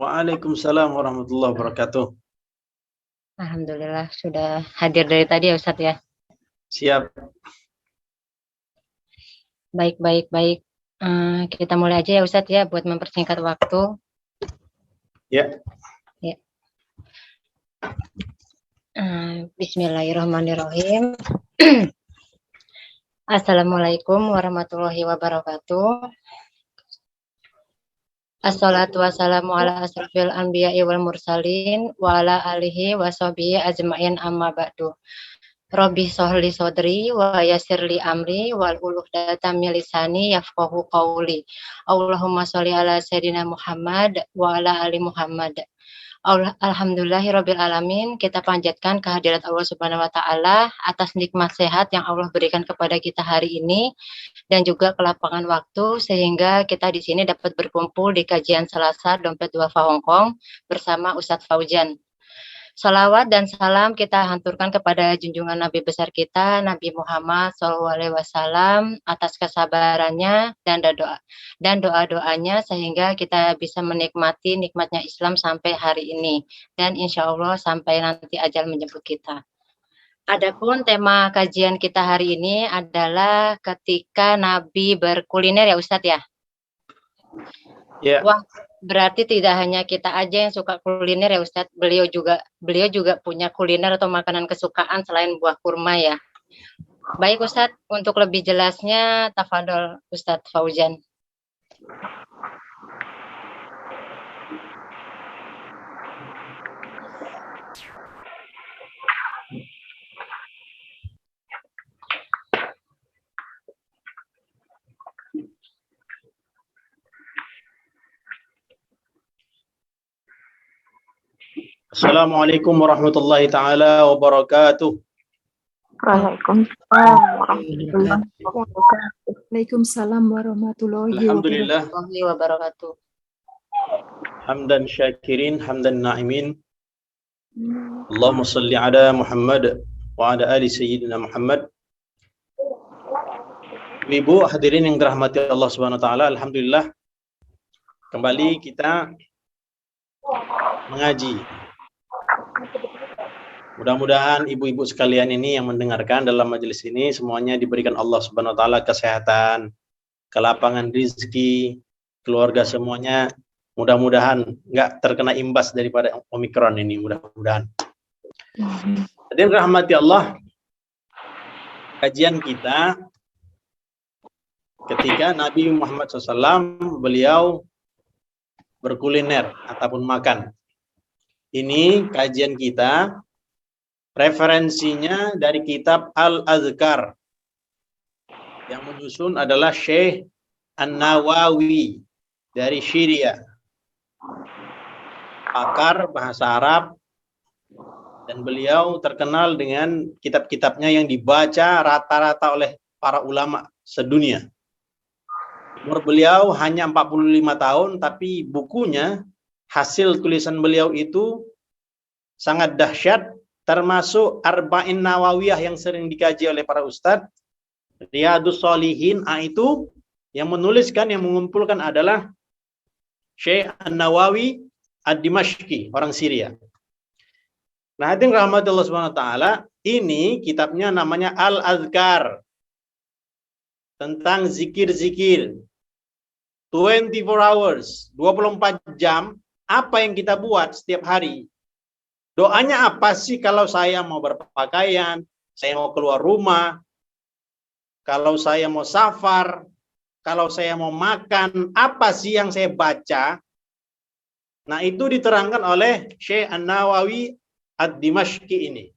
Waalaikumsalam warahmatullahi wabarakatuh. Alhamdulillah sudah hadir dari tadi ya Ustadz ya. Siap. Baik. Kita mulai aja ya Ustadz ya buat mempersingkat waktu. Ya. Bismillahirrahmanirrahim. Assalamualaikum warahmatullahi wabarakatuh. Assalatu wassalamu ala asrofil anbiya'i wal mursalin wa ala alihi wa sahbihi ajma'in amma ba'du. Rabbi sholli sodri wa yassirli amri wal uluhdatan min lisani yafqahu qawli. Allahumma sholli ala sayyidina Muhammad wa ala ali Muhammad. Alhamdulillahirabbil alamin, kita panjatkan kehadirat Allah Subhanahu wa taala atas nikmat sehat yang Allah berikan kepada kita hari ini dan juga kelapangan waktu sehingga kita di sini dapat berkumpul di kajian Selasa Dompet Duafa Hongkong bersama Ustadz Fauzan. Salawat dan salam kita hanturkan kepada junjungan Nabi besar kita, Nabi Muhammad SAW, atas kesabarannya dan doa-doanya sehingga kita bisa menikmati nikmatnya Islam sampai hari ini dan insya Allah sampai nanti ajal menjemput kita. Adapun tema kajian kita hari ini adalah ketika Nabi berkuliner ya Ustadz ya. Ya. Wah, berarti tidak hanya kita aja yang suka kuliner ya Ustadz, beliau juga punya kuliner atau makanan kesukaan selain buah kurma ya. Baik Ustadz, untuk lebih jelasnya tafadhol Ustadz Fauzan. Assalamualaikum warahmatullahi taala wabarakatuh. Waalaikumsalam warahmatullahi wabarakatuh. Hamdan syakirin, hamdan na'imin. Allahumma salli ala Muhammad wa ala ali sayyidina Muhammad. Ibu hadirin yang dirahmati Allah Subhanahu wa taala, alhamdulillah kembali kita mengaji. Mudah-mudahan ibu-ibu sekalian ini yang mendengarkan dalam majelis ini semuanya diberikan Allah Subhanahu wa taala kesehatan, kelapangan rezeki, keluarga semuanya mudah-mudahan enggak terkena imbas daripada Omikron ini, mudah-mudahan. Hadirin rahmati Allah, kajian kita ketika Nabi Muhammad SAW beliau berkuliner ataupun makan. Ini kajian kita referensinya dari kitab Al-Azkar yang menyusun adalah Syekh An-Nawawi dari Syria, pakar bahasa Arab, dan beliau terkenal dengan kitab-kitabnya yang dibaca rata-rata oleh para ulama sedunia. Umur beliau hanya 45 tahun, tapi bukunya, hasil tulisan beliau itu sangat dahsyat, termasuk Arba'in Nawawiyah yang sering dikaji oleh para ustadz, Riyadus Shalihin, itu yang menuliskan, yang mengumpulkan adalah Syekh An-Nawawi Ad-Dimashqi, orang Syria. Nah, hadirin rahmatullah subhanahu wa ta'ala, ini kitabnya namanya Al-Azkar, tentang zikir-zikir 24 hours, 24 jam, apa yang kita buat setiap hari. Doanya apa sih kalau saya mau berpakaian, saya mau keluar rumah, kalau saya mau safar, kalau saya mau makan, apa sih yang saya baca? Nah, itu diterangkan oleh Syekh An-Nawawi Ad-Dimashqi ini.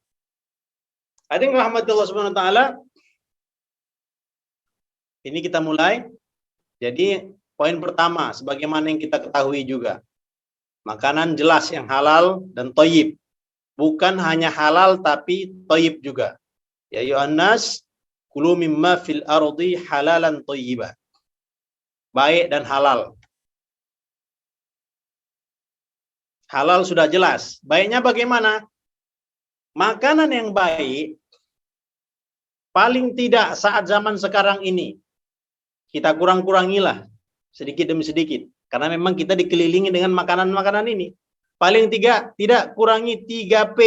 Hadirin rahmatullah subhanahu wa ta'ala, ini kita mulai. Jadi, poin pertama, sebagaimana yang kita ketahui juga, makanan jelas yang halal dan thayyib. Bukan hanya halal tapi thayyib juga. Ya ayyuhan nas, kulu mimma fil ardi halalan thayyiba. Baik dan halal. Halal sudah jelas. Baiknya bagaimana? Makanan yang baik, paling tidak saat zaman sekarang ini, kita kurang-kurangilah sedikit demi sedikit. Karena memang kita dikelilingi dengan makanan-makanan ini. Paling tidak kurangi 3P.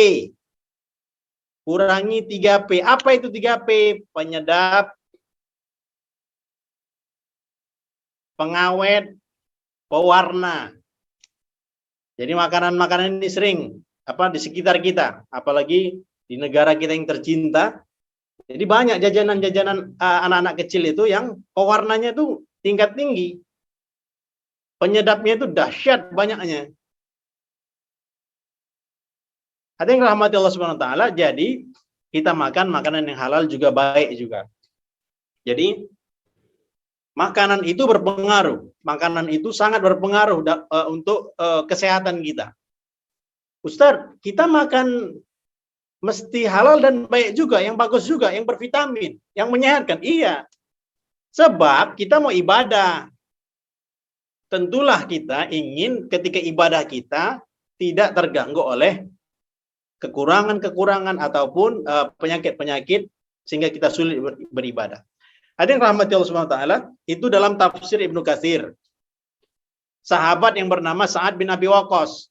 Kurangi 3P. Apa itu 3P? Penyedap, pengawet, pewarna. Jadi makanan-makanan ini sering di sekitar kita, apalagi di negara kita yang tercinta. Jadi banyak jajanan-jajanan anak-anak kecil itu yang pewarnanya itu tingkat tinggi. Penyedapnya itu dahsyat banyaknya. Ada yang rahmati Allah Subhanahu wa taala, jadi kita makan makanan yang halal juga baik juga. Jadi makanan itu berpengaruh. Makanan itu sangat berpengaruh untuk kesehatan kita. Ustaz, kita makan mesti halal dan baik juga, yang bagus juga, yang bervitamin, yang menyehatkan. Iya. Sebab kita mau ibadah. Tentulah kita ingin ketika ibadah kita tidak terganggu oleh kekurangan-kekurangan ataupun penyakit-penyakit sehingga kita sulit beribadah. Ada yang rahmati Allah Subhanahu wa taala, itu dalam tafsir Ibnu Katsir. Sahabat yang bernama Sa'ad bin Abi Waqqas.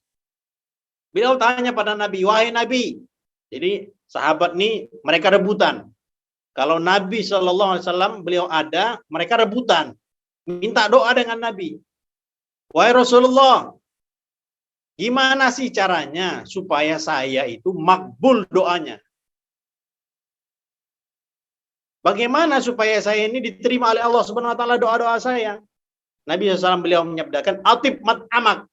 Beliau tanya pada Nabi, "Wahai Nabi." Jadi sahabat ini mereka rebutan. Kalau Nabi SAW beliau ada, mereka rebutan. Minta doa dengan Nabi. "Wahai Rasulullah, gimana sih caranya supaya saya itu makbul doanya? Bagaimana supaya saya ini diterima oleh Allah Subhanahu wa taala doa-doa saya?" Nabi SAW beliau menyabdakan, "Atib mat'amak."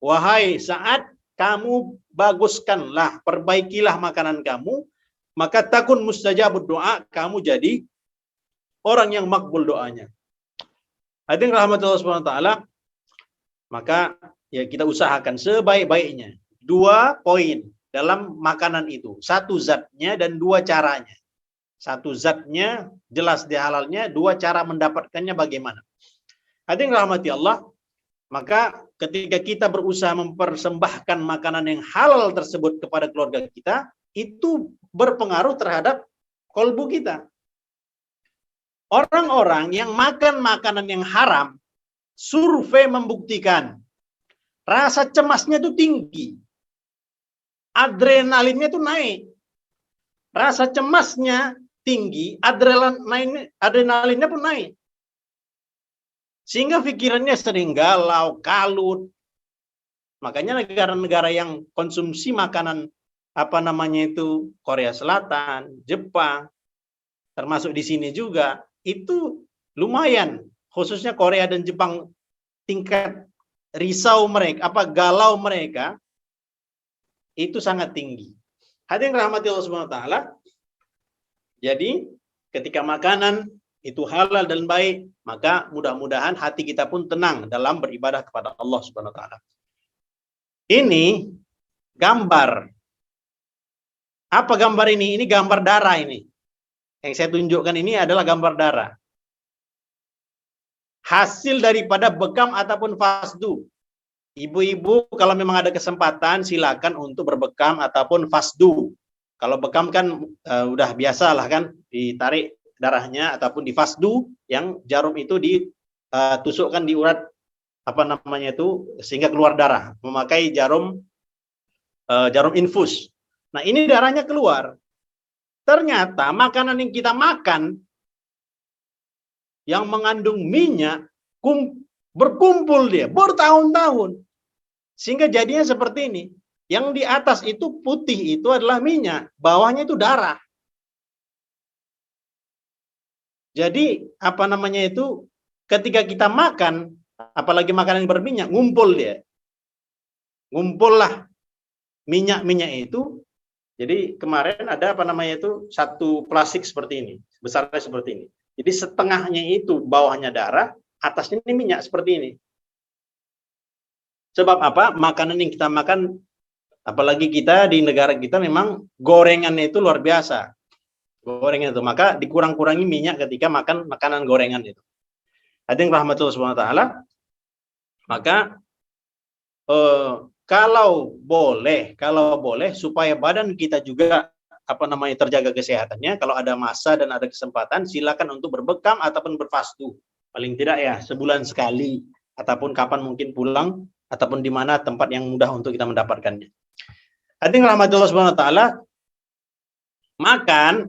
Wahai Sa'ad, kamu baguskanlah, perbaikilah makanan kamu, maka takun mustajabud doa, kamu jadi orang yang makbul doanya. Hadirin rahmatullah Subhanahu wa taala, maka ya kita usahakan sebaik-baiknya. 2 poin dalam makanan itu. 1 zatnya dan 2 caranya. 1 zatnya jelas di halalnya, 2 cara mendapatkannya bagaimana. Hadirin rahmati Allah, maka ketika kita berusaha mempersembahkan makanan yang halal tersebut kepada keluarga kita, itu berpengaruh terhadap kolbu kita. Orang-orang yang makan makanan yang haram, survei membuktikan rasa cemasnya itu tinggi. Adrenalinnya itu naik. Rasa cemasnya tinggi, adrenalinnya pun naik. Sehingga pikirannya sering galau, kalut. Makanya negara-negara yang konsumsi makanan Korea Selatan, Jepang, termasuk di sini juga, itu lumayan. Khususnya Korea dan Jepang, tingkat galau mereka itu sangat tinggi. Hadirin rahmati Allah Subhanahu wa taala. Jadi ketika makanan itu halal dan baik, maka mudah-mudahan hati kita pun tenang dalam beribadah kepada Allah Subhanahu wa taala. Ini gambar. Apa gambar ini? Ini gambar darah ini. Yang saya tunjukkan ini adalah gambar darah. Hasil daripada bekam ataupun fasdu. Ibu-ibu kalau memang ada kesempatan silakan untuk berbekam ataupun fasdu. Kalau bekam kan udah biasa lah kan, ditarik darahnya ataupun di fasdu yang jarum itu ditusukkan di urat sehingga keluar darah, memakai jarum infus. Nah, ini darahnya keluar. Ternyata makanan yang kita makan yang mengandung minyak berkumpul dia bertahun-tahun sehingga jadinya seperti ini. Yang di atas itu putih itu adalah minyak, bawahnya itu darah. Jadi ketika kita makan, apalagi makanan yang berminyak, ngumpul dia. Ngumpullah minyak-minyak itu. Jadi kemarin ada satu plastik seperti ini, besarnya seperti ini. Jadi setengahnya itu bawahnya darah, atasnya ini minyak seperti ini. Sebab apa? Makanan yang kita makan, apalagi kita di negara kita memang gorengannya itu luar biasa. Gorengan itu, maka dikurang-kurangi minyak ketika makan makanan gorengan itu. Hadirin rahmatullah subhanahu wa ta'ala, maka kalau boleh supaya badan kita juga terjaga kesehatannya, kalau ada masa dan ada kesempatan silakan untuk berbekam ataupun berfastu. Paling tidak ya sebulan sekali ataupun kapan mungkin pulang, ataupun di mana tempat yang mudah untuk kita mendapatkannya. Hadirin rahmatullah subhanahu wa ta'ala, makan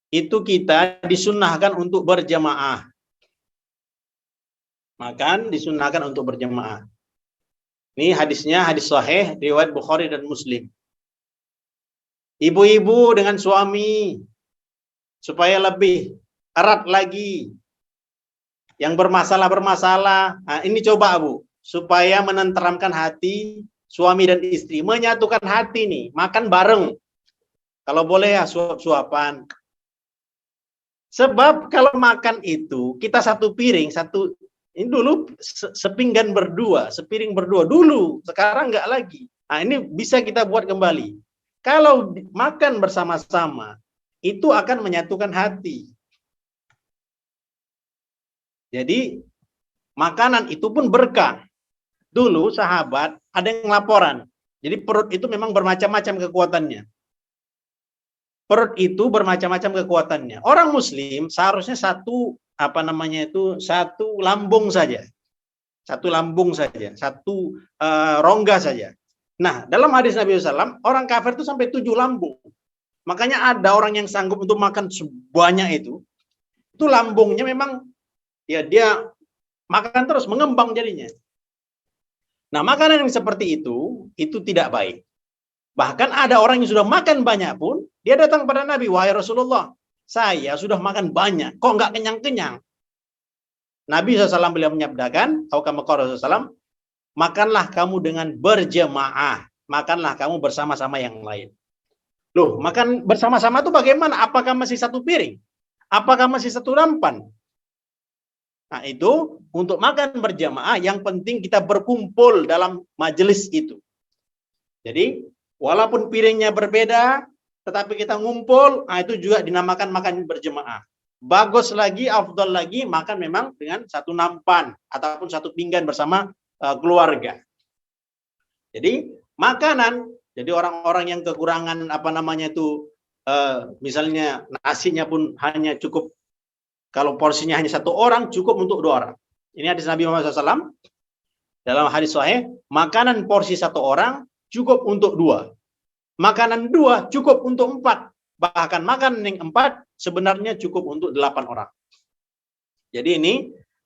itu kita disunnahkan untuk berjamaah. Makan disunnahkan untuk berjamaah. Ini hadisnya hadis sahih riwayat Bukhari dan Muslim. Ibu-ibu dengan suami supaya lebih erat lagi. Yang bermasalah, nah, ini coba Bu, supaya menenteramkan hati suami dan istri, menyatukan hati nih, makan bareng. Kalau boleh ya suap-suapan. Sebab kalau makan itu kita satu piring, ini dulu sepinggan berdua, sepiring berdua dulu, sekarang enggak lagi. Nah, ini bisa kita buat kembali. Kalau makan bersama-sama, itu akan menyatukan hati. Jadi, makanan itu pun berkah. Dulu sahabat ada yang laporan. Jadi perut itu memang bermacam-macam kekuatannya. Perut itu bermacam-macam kekuatannya. Orang Muslim seharusnya satu lambung saja. Satu lambung saja, satu rongga saja. Nah, dalam hadis Nabi SAW, orang kafir itu sampai 7 lambung. Makanya ada orang yang sanggup untuk makan sebanyak itu lambungnya memang ya dia makan terus, mengembang jadinya. Nah, makanan yang seperti itu tidak baik. Bahkan ada orang yang sudah makan banyak pun, dia datang pada Nabi, wahai Rasulullah, saya sudah makan banyak, kok nggak kenyang-kenyang? Nabi SAW beliau menyabdakan, atau kama qala Rasulullah SAW, makanlah kamu dengan berjamaah, makanlah kamu bersama-sama yang lain. Loh, makan bersama-sama itu bagaimana? Apakah masih satu piring? Apakah masih satu nampan? Nah, itu untuk makan berjamaah yang penting kita berkumpul dalam majelis itu. Jadi, walaupun piringnya berbeda, tetapi kita ngumpul, nah itu juga dinamakan makan berjamaah. Bagus lagi, afdal lagi, makan memang dengan satu nampan ataupun satu pinggan bersama keluarga. Jadi, makanan, jadi orang-orang yang kekurangan misalnya nasinya pun hanya cukup, kalau porsinya hanya satu orang, cukup untuk 2 orang. Ini hadis Nabi Muhammad SAW. Dalam hadis sahih, makanan porsi 1 orang cukup untuk 2. Makanan 2 cukup untuk 4. Bahkan makanan yang 4 sebenarnya cukup untuk 8 orang. Jadi ini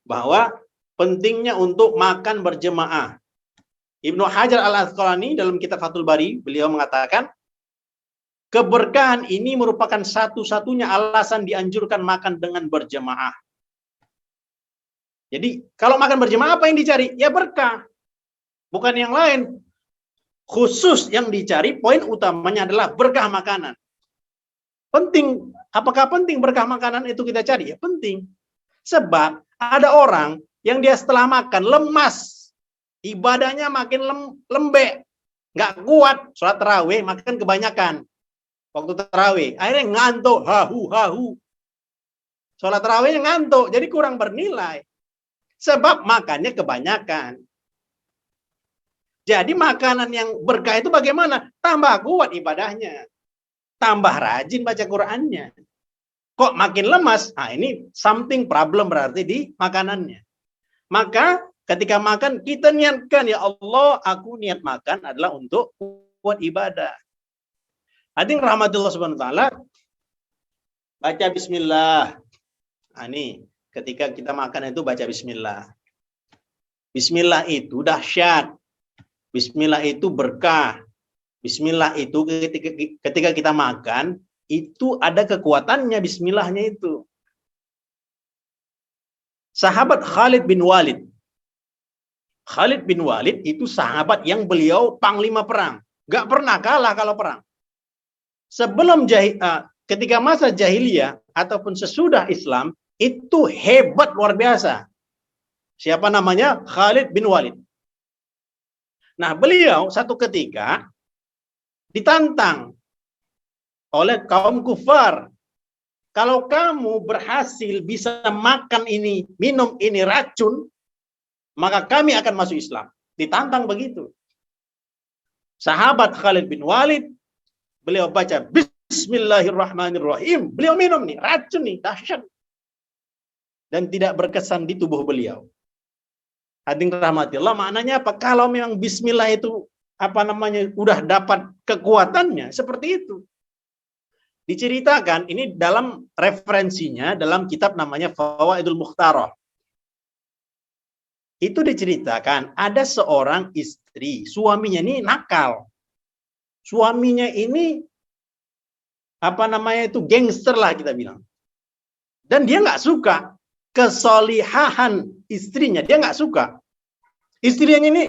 bahwa pentingnya untuk makan berjemaah. Ibnu Hajar Al-Asqalani dalam kitab Fathul Bari, beliau mengatakan, keberkahan ini merupakan satu-satunya alasan dianjurkan makan dengan berjemaah. Jadi, kalau makan berjemaah apa yang dicari? Ya berkah. Bukan yang lain. Khusus yang dicari, poin utamanya adalah berkah makanan. Penting. Apakah penting berkah makanan itu kita cari? Ya penting. Sebab ada orang yang dia setelah makan lemas. Ibadahnya makin lembek. Nggak kuat. Sholat tarawih makan kebanyakan. Waktu tarawih, akhirnya ngantuk, hahu. Sholat tarawihnya ngantuk, jadi kurang bernilai. Sebab makannya kebanyakan. Jadi makanan yang berkah itu bagaimana? Tambah kuat ibadahnya. Tambah rajin baca Qur'annya. Kok makin lemas? Nah, ini something problem berarti di makanannya. Maka ketika makan, kita niatkan, ya Allah, aku niat makan adalah untuk kuat ibadah. Hadirin rahmatullah subhanahu wa ta'ala, baca bismillah. Nah, ini ketika kita makan itu baca bismillah. Bismillah itu dahsyat. Bismillah itu berkah. Bismillah itu ketika kita makan, itu ada kekuatannya bismillahnya itu. Sahabat Khalid bin Walid. Khalid bin Walid itu sahabat yang beliau panglima perang. Gak pernah kalah kalau perang. Sebelum ketika masa jahiliyah ataupun sesudah Islam, itu hebat luar biasa. Siapa namanya? Khalid bin Walid. Nah, beliau satu ketika ditantang oleh kaum kufar. Kalau kamu berhasil bisa makan ini, minum ini racun, maka kami akan masuk Islam. Ditantang begitu. Sahabat Khalid bin Walid, beliau baca Bismillahirrahmanirrahim. Beliau minum nih, racun nih, dahsyat. Dan tidak berkesan di tubuh beliau. Hadirin rahmati Allah, maknanya apa? Kalau memang bismillah itu udah dapat kekuatannya seperti itu. Diceritakan ini dalam referensinya dalam kitab namanya Fawaidul Mukhtarah. Itu diceritakan ada seorang istri, suaminya ini nakal. Suaminya ini gangster lah kita bilang. Dan dia nggak suka kesolihahan istrinya, dia nggak suka. Istrinya ini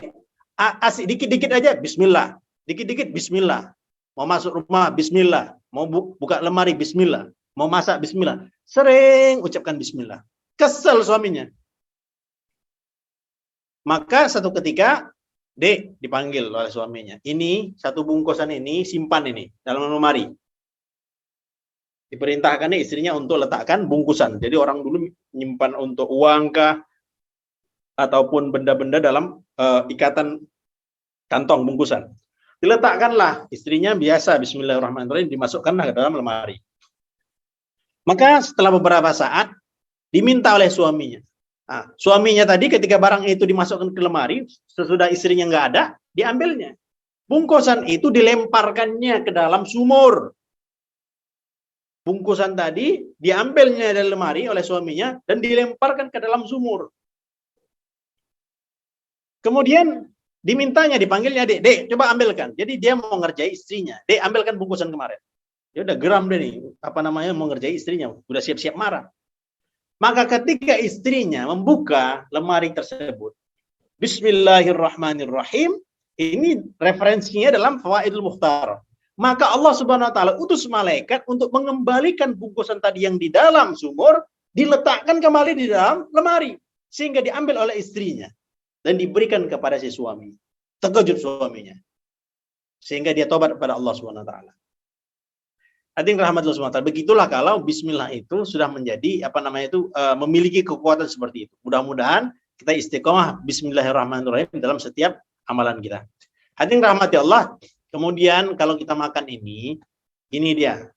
asik dikit-dikit aja bismillah, dikit-dikit bismillah. Mau masuk rumah bismillah, mau buka lemari bismillah, mau masak bismillah. Sering ucapkan bismillah. Kesel suaminya. Maka satu ketika Dek dipanggil oleh suaminya. Ini satu bungkusan ini simpan ini dalam lemari. Diperintahkan istrinya untuk letakkan bungkusan. Jadi orang dulu menyimpan untuk uang kah ataupun benda-benda dalam ikatan kantong bungkusan. Diletakkanlah istrinya biasa bismillahirrahmanirrahim dimasukkanlah ke dalam lemari. Maka setelah beberapa saat diminta oleh suaminya. Nah, suaminya tadi ketika barang itu dimasukkan ke lemari, sesudah istrinya nggak ada, diambilnya. Bungkusan itu dilemparkannya ke dalam sumur. Bungkusan tadi diambilnya dari lemari oleh suaminya dan dilemparkan ke dalam sumur. Kemudian dipanggilnya, Dek, coba ambilkan. Jadi dia mau ngerjai istrinya. Dek, ambilkan bungkusan kemarin. Dia udah geram deh nih, mau ngerjai istrinya, udah siap-siap marah. Maka ketika istrinya membuka lemari tersebut, Bismillahirrahmanirrahim, ini referensinya dalam Fawaidul Mukhtarah. Maka Allah Subhanahu wa taala utus malaikat untuk mengembalikan bungkusan tadi yang di dalam sumur, diletakkan kembali di dalam lemari sehingga diambil oleh istrinya dan diberikan kepada si suami. Terkejut suaminya. Sehingga dia tobat kepada Allah Subhanahu wa taala. Hadirin rahmatullah subhanahu wa ta'ala. Begitulah kalau bismillah itu sudah menjadi memiliki kekuatan seperti itu. Mudah-mudahan kita istiqomah bismillahirrahmanirrahim dalam setiap amalan kita. Hadirin rahmati Allah. Kemudian kalau kita makan ini dia.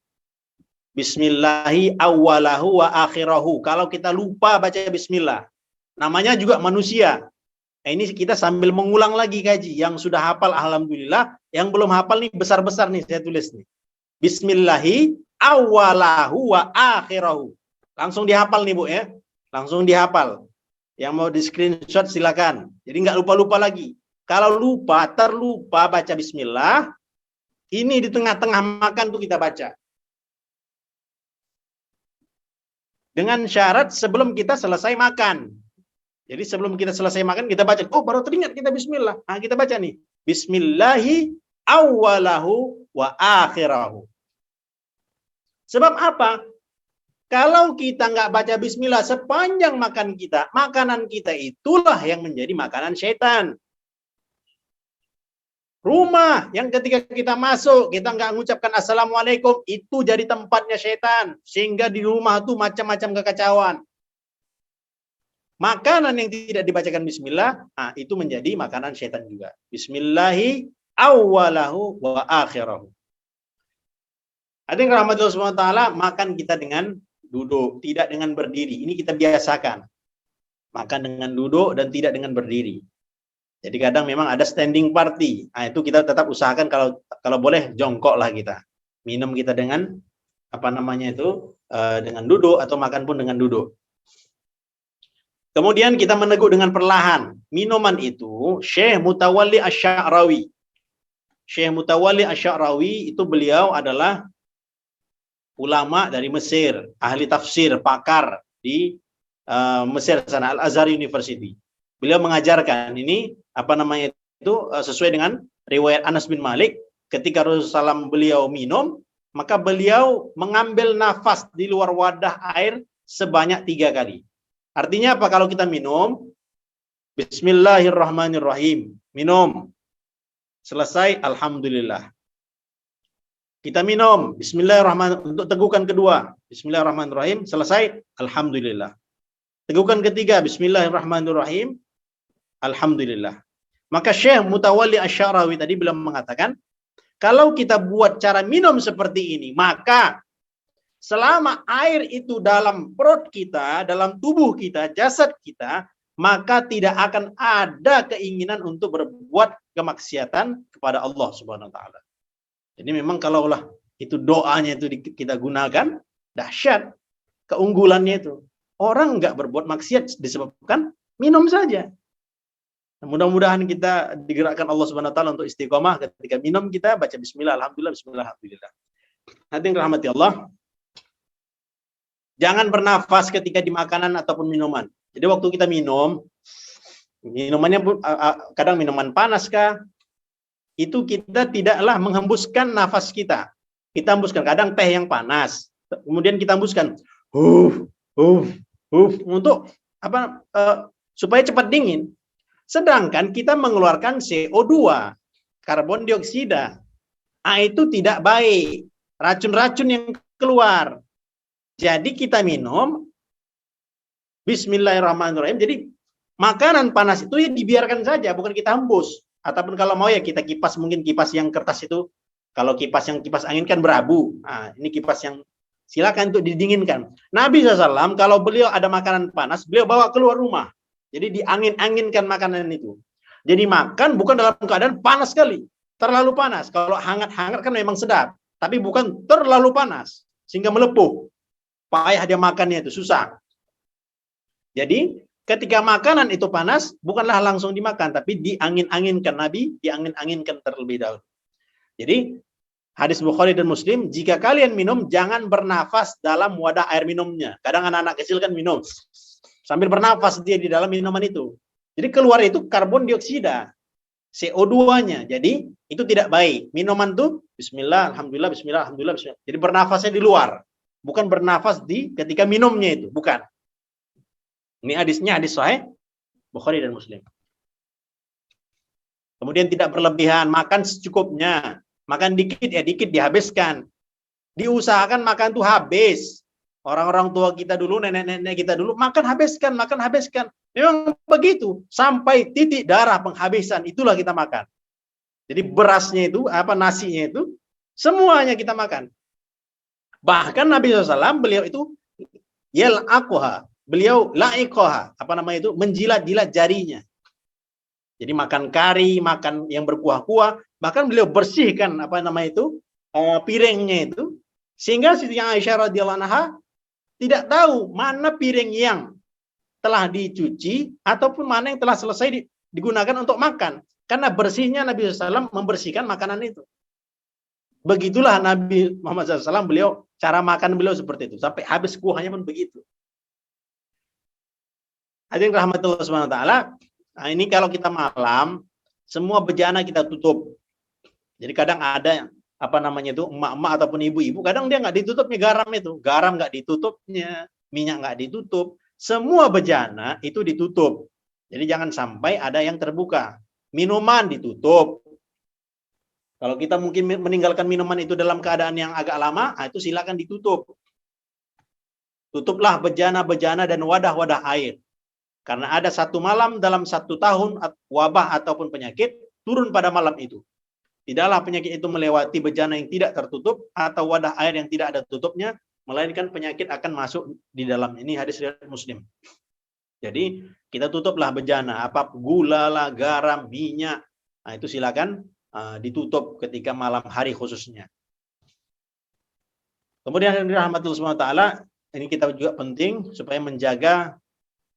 Bismillahi awwalahu wa akhirahu. Kalau kita lupa baca bismillah, namanya juga manusia. Nah, ini kita sambil mengulang lagi kaji. Yang sudah hafal alhamdulillah, yang belum hafal nih besar-besar nih saya tulis nih. Bismillahi awwalahu wa akhirahu. Langsung dihafal nih Bu ya. Langsung dihafal. Yang mau di screenshot silakan. Jadi nggak lupa-lupa lagi. Kalau terlupa baca bismillah, ini di tengah-tengah makan tuh kita baca. Dengan syarat sebelum kita selesai makan. Jadi sebelum kita selesai makan kita baca. Oh, baru teringat kita bismillah. Nah, kita baca nih. Bismillahi awwalahu wa akhirahu. Sebab apa? Kalau kita nggak baca bismillah sepanjang makanan kita itulah yang menjadi makanan syaitan. Rumah yang ketika kita masuk, kita nggak mengucapkan assalamualaikum, itu jadi tempatnya syaitan. Sehingga di rumah itu macam-macam kekacauan. Makanan yang tidak dibacakan bismillah, itu menjadi makanan syaitan juga. Bismillahi awwalahu wa akhirahu. Hadirin rahmatullah subhanahu wa ta'ala, makan kita dengan duduk, tidak dengan berdiri. Ini kita biasakan. Makan dengan duduk dan tidak dengan berdiri. Jadi kadang memang ada standing party. Nah, itu kita tetap usahakan kalau boleh jongkok lah kita. Minum kita dengan dengan duduk atau makan pun dengan duduk. Kemudian kita meneguk dengan perlahan. Minuman itu Syekh Mutawalli Asy-Sya'rawi. Syekh Mutawalli Asy-Sya'rawi itu beliau adalah ulama dari Mesir, ahli tafsir, pakar di Mesir sana, Al-Azhar University. Beliau mengajarkan ini sesuai dengan riwayat Anas bin Malik, ketika Rasulullah SAW beliau minum, maka beliau mengambil nafas di luar wadah air sebanyak 3 kali. Artinya apa? Kalau kita minum, Bismillahirrahmanirrahim, minum, selesai, alhamdulillah. Kita minum, Bismillahirrahmanirrahim, untuk tegukan kedua, Bismillahirrahmanirrahim, selesai, alhamdulillah. Tegukan ketiga, Bismillahirrahmanirrahim, alhamdulillah. Maka Syekh Mutawalli Asy-Sya'rawi tadi belum mengatakan, kalau kita buat cara minum seperti ini, maka selama air itu dalam perut kita, dalam tubuh kita, jasad kita, maka tidak akan ada keinginan untuk berbuat kemaksiatan kepada Allah Subhanahu wa taala. Jadi memang kalaulah itu doanya itu kita gunakan, dahsyat keunggulannya itu. Orang nggak berbuat maksiat disebabkan minum saja. Nah, mudah-mudahan kita digerakkan Allah Subhanahu wa taala untuk istiqomah ketika minum, kita baca bismillah, alhamdulillah, bismillah, alhamdulillah. Hadirin rahmati Allah. Jangan bernafas ketika di makanan ataupun minuman. Jadi waktu kita minum, minumannya kadang minuman panas kah, itu kita tidaklah menghembuskan nafas kita. Kita hembuskan, kadang teh yang panas, kemudian kita hembuskan, untuk apa? Supaya cepat dingin. Sedangkan kita mengeluarkan CO2, karbon dioksida. Itu tidak baik. Racun-racun yang keluar. Jadi kita minum bismillahirrahmanirrahim. Jadi makanan panas itu ya dibiarkan saja, bukan kita hembus. Ataupun kalau mau ya kita kipas, mungkin kipas yang kertas itu. Kalau kipas angin kan berabu. Nah, ini kipas yang silakan untuk didinginkan. Nabi SAW kalau beliau ada makanan panas, beliau bawa keluar rumah. Jadi diangin-anginkan makanan itu. Jadi makan bukan dalam keadaan panas sekali. Terlalu panas. Kalau hangat-hangat kan memang sedap. Tapi bukan terlalu panas. Sehingga melepuh. Payah dia makannya itu, susah. Jadi ketika makanan itu panas, bukanlah langsung dimakan, tapi diangin-anginkan. Nabi diangin-anginkan terlebih dahulu. Jadi hadis Bukhari dan Muslim, jika kalian minum, jangan bernafas dalam wadah air minumnya. Kadang anak-anak kecil kan minum sambil bernafas dia di dalam minuman itu. Jadi keluar itu karbon dioksida, CO2-nya. Jadi itu tidak baik. Minuman tuh bismillah, alhamdulillah, bismillah, alhamdulillah, bismillah. Jadi bernafasnya di luar. Bukan bernafas ketika minumnya itu, bukan. Ini hadisnya hadis sahih Bukhari dan Muslim. Kemudian tidak berlebihan, makan secukupnya. Makan dikit ya dikit dihabiskan. Diusahakan makan tuh habis. Orang-orang tua kita dulu, nenek-nenek kita dulu, makan habiskan, makan habiskan. Memang begitu. Sampai titik darah penghabisan, itulah kita makan. Jadi berasnya itu, nasinya itu, semuanya kita makan. Bahkan Nabi SAW, beliau itu yal'aqha, beliau la'iqha, menjilat-jilat jarinya. Jadi makan kari, makan yang berkuah-kuah, bahkan beliau bersihkan piringnya itu, sehingga Siti Aisyah radhiyallahu anha tidak tahu mana piring yang telah dicuci ataupun mana yang telah selesai digunakan untuk makan, karena bersihnya Nabi SAW membersihkan makanan itu. Begitulah Nabi Muhammad SAW, cara makan beliau seperti itu. Sampai habis kuahnya pun begitu. Hadirin rahmatullah subhanahu wa ta'ala. Nah ini kalau kita malam, semua bejana kita tutup. Jadi kadang ada emak-emak ataupun ibu-ibu, kadang dia nggak ditutupnya garam itu. Garam nggak ditutupnya, minyak nggak ditutup. Semua bejana itu ditutup. Jadi jangan sampai ada yang terbuka. Minuman ditutup. Kalau kita mungkin meninggalkan minuman itu dalam keadaan yang agak lama, itu silakan ditutup. Tutuplah bejana-bejana dan wadah-wadah air. Karena ada satu malam dalam 1 tahun wabah ataupun penyakit turun pada malam itu. Tidaklah penyakit itu melewati bejana yang tidak tertutup atau wadah air yang tidak ada tutupnya, melainkan penyakit akan masuk di dalam. Ini hadis riwayat Muslim. Jadi kita tutuplah bejana, gula lah, garam, minyak. Nah itu silakan ditutup ketika malam hari khususnya. Kemudian rahmatullah subhanahu wa ta'ala, ini kita juga penting supaya menjaga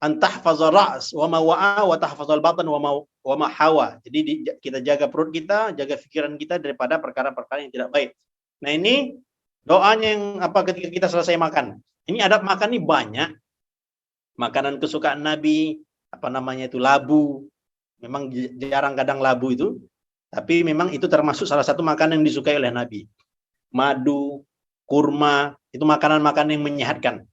antahfazal ra's wa ma wa'a wa tahfazal batan wa ma hawa. Jadi kita jaga perut kita, jaga pikiran kita daripada perkara-perkara yang tidak baik. Nah ini doanya yang ketika kita selesai makan. Ini adab makan ini banyak. Makanan kesukaan Nabi, labu. Memang jarang kadang labu itu. Tapi memang itu termasuk salah satu makanan yang disukai oleh Nabi. Madu, kurma, itu makanan-makanan yang menyehatkan.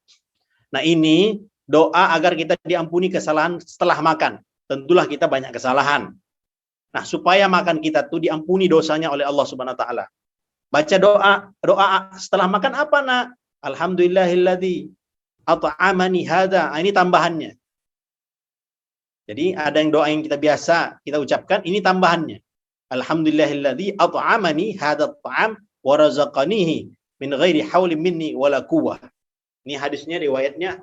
Nah ini doa agar kita diampuni kesalahan setelah makan. Tentulah kita banyak kesalahan. Nah supaya makan kita tuh diampuni dosanya oleh Allah Subhanahu Wa Taala. Baca doa setelah makan apa nak? Alhamdulillahilladzi at'amani hadza. Ini tambahannya. Jadi ada yang doa yang kita biasa kita ucapkan, ini tambahannya. Alhamdulillahilladzi at'amani hadza at'am wa razaqanihi min ghairi haulin minni wala quwwah. Ini hadisnya riwayatnya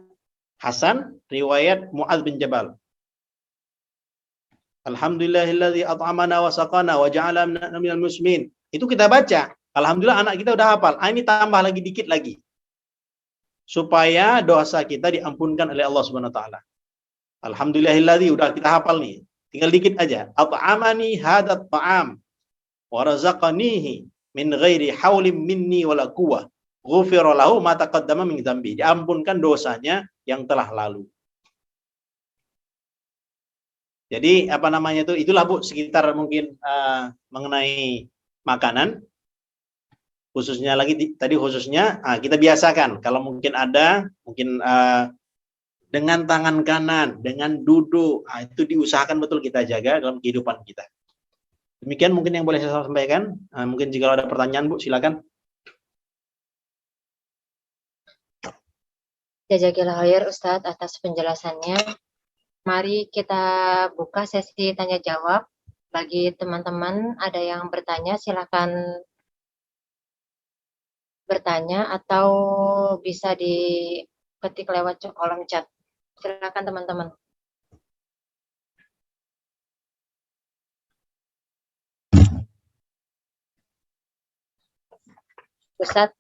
Hasan, riwayat Mu'adz bin Jabal. Alhamdulillahilladzi at'amana wa saqana wa ja'alana minal muslimin. Itu kita baca. Alhamdulillah anak kita udah hafal. Ini tambah lagi dikit lagi. Supaya dosa kita diampunkan oleh Allah Subhanahu wa taala. Alhamdulillahilladzi udah kita hafal nih. Tinggal dikit aja. At'amani hadat ta'am wa razaqanihi min ghairi haulim minni wala quwwah. Ghufira lahu ma taqaddama min dzambi. Diampunkan dosanya yang telah lalu. Jadi apa namanya itu, itulah Bu sekitar mungkin mengenai makanan, khususnya lagi tadi khususnya kita biasakan kalau mungkin ada mungkin dengan tangan kanan, dengan duduk, itu diusahakan betul kita jaga dalam kehidupan kita. Demikian mungkin yang boleh saya sampaikan. Mungkin jika ada pertanyaan Bu silakan. Jazakillah khair Ustadz atas penjelasannya. Mari kita buka sesi tanya jawab. Bagi teman-teman ada yang bertanya silakan bertanya atau bisa diketik lewat kolom chat. Silakan teman-teman. Ustadz,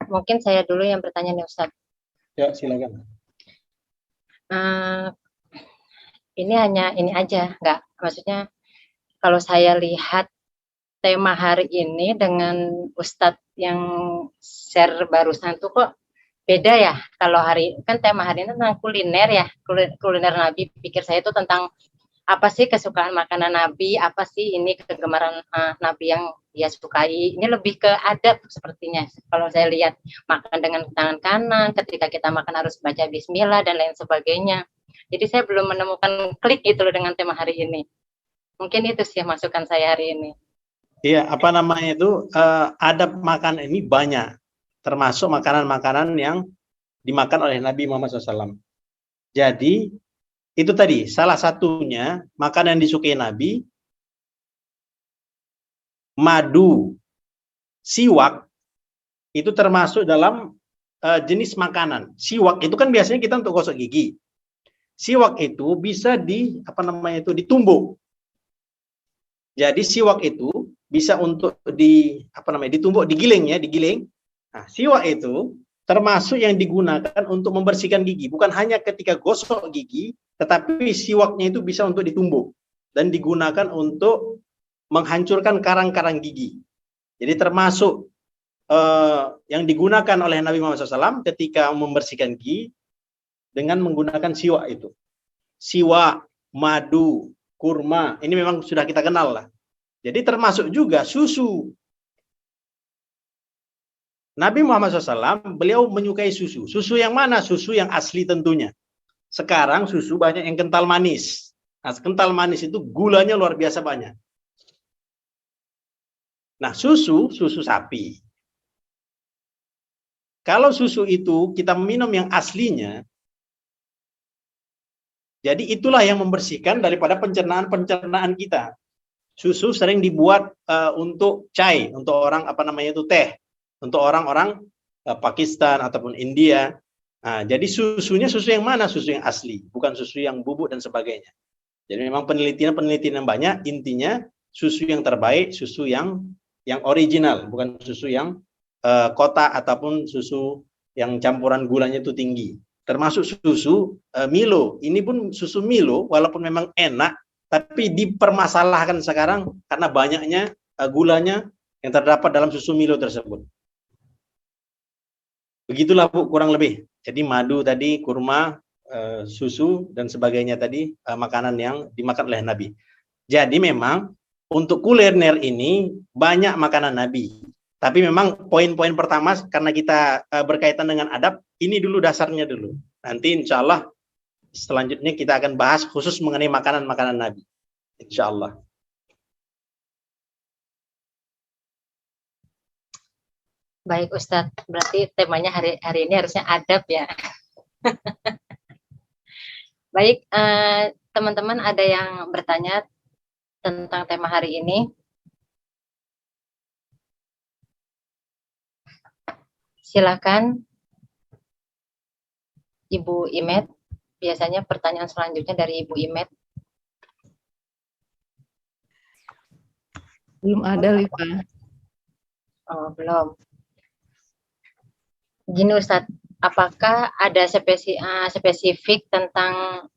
mungkin saya dulu yang bertanya nih Ustadz. Ya silakan. Ini hanya ini aja, maksudnya kalau saya lihat tema hari ini dengan Ustadz yang share barusan tuh kok beda ya. Kalau hari kan tema hari ini tentang kuliner ya, kuliner Nabi. Pikir saya itu tentang apa sih kesukaan makanan Nabi, apa sih ini kegemaran Nabi yang dia sukai. Ini lebih ke adab sepertinya. Kalau saya lihat makan dengan tangan kanan, ketika kita makan harus baca bismillah dan lain sebagainya. Jadi saya belum menemukan klik gitu loh dengan tema hari ini. Mungkin itu sih masukan saya hari ini. Iya, apa namanya itu, adab makan ini banyak. Termasuk makanan-makanan yang dimakan oleh Nabi Muhammad SAW. Jadi, itu tadi, salah satunya, makanan yang disukai Nabi, madu, siwak, itu termasuk dalam jenis makanan. Siwak itu kan biasanya kita untuk gosok gigi. Siwak itu bisa ditumbuk. Jadi siwak itu bisa untuk ditumbuk, digiling. Nah, siwak itu termasuk yang digunakan untuk membersihkan gigi, bukan hanya ketika gosok gigi, tetapi siwaknya itu bisa untuk ditumbuk dan digunakan untuk menghancurkan karang-karang gigi. Jadi termasuk yang digunakan oleh Nabi Muhammad SAW ketika membersihkan gigi dengan menggunakan siwak itu. Siwak, madu, kurma, ini memang sudah kita kenal lah. Jadi termasuk juga susu. Nabi Muhammad SAW, beliau menyukai susu. Susu yang mana? Susu yang asli tentunya. Sekarang susu banyak yang kental manis. Nah, kental manis itu gulanya luar biasa banyak. Nah, susu sapi. Kalau susu itu kita minum yang aslinya, jadi itulah yang membersihkan daripada pencernaan kita. Susu sering dibuat untuk chai, untuk orang teh, untuk orang-orang Pakistan ataupun India. Nah, jadi susunya susu yang mana? Susu yang asli, bukan susu yang bubuk dan sebagainya. Jadi memang penelitian banyak, intinya susu yang terbaik, susu yang original, bukan susu yang kotak ataupun susu yang campuran gulanya itu tinggi. Termasuk susu Milo. Ini pun susu Milo, walaupun memang enak, tapi dipermasalahkan sekarang karena banyaknya gulanya yang terdapat dalam susu Milo tersebut. Begitulah Bu, kurang lebih. Jadi madu tadi, kurma, susu, dan sebagainya tadi, makanan yang dimakan oleh Nabi. Jadi memang untuk kuliner ini banyak makanan Nabi. Tapi memang poin-poin pertama, karena kita berkaitan dengan adab, ini dulu dasarnya dulu. Nanti insya Allah selanjutnya kita akan bahas khusus mengenai makanan-makanan Nabi. Insya Allah. Baik Ustadz, berarti temanya hari ini harusnya adab ya. Baik, teman-teman ada yang bertanya tentang tema hari ini? Silakan Ibu Imet. Biasanya pertanyaan selanjutnya dari Ibu Imet. Belum ada, Lipa. Oh, belum. Gini Ustadz, apakah ada spesifik tentang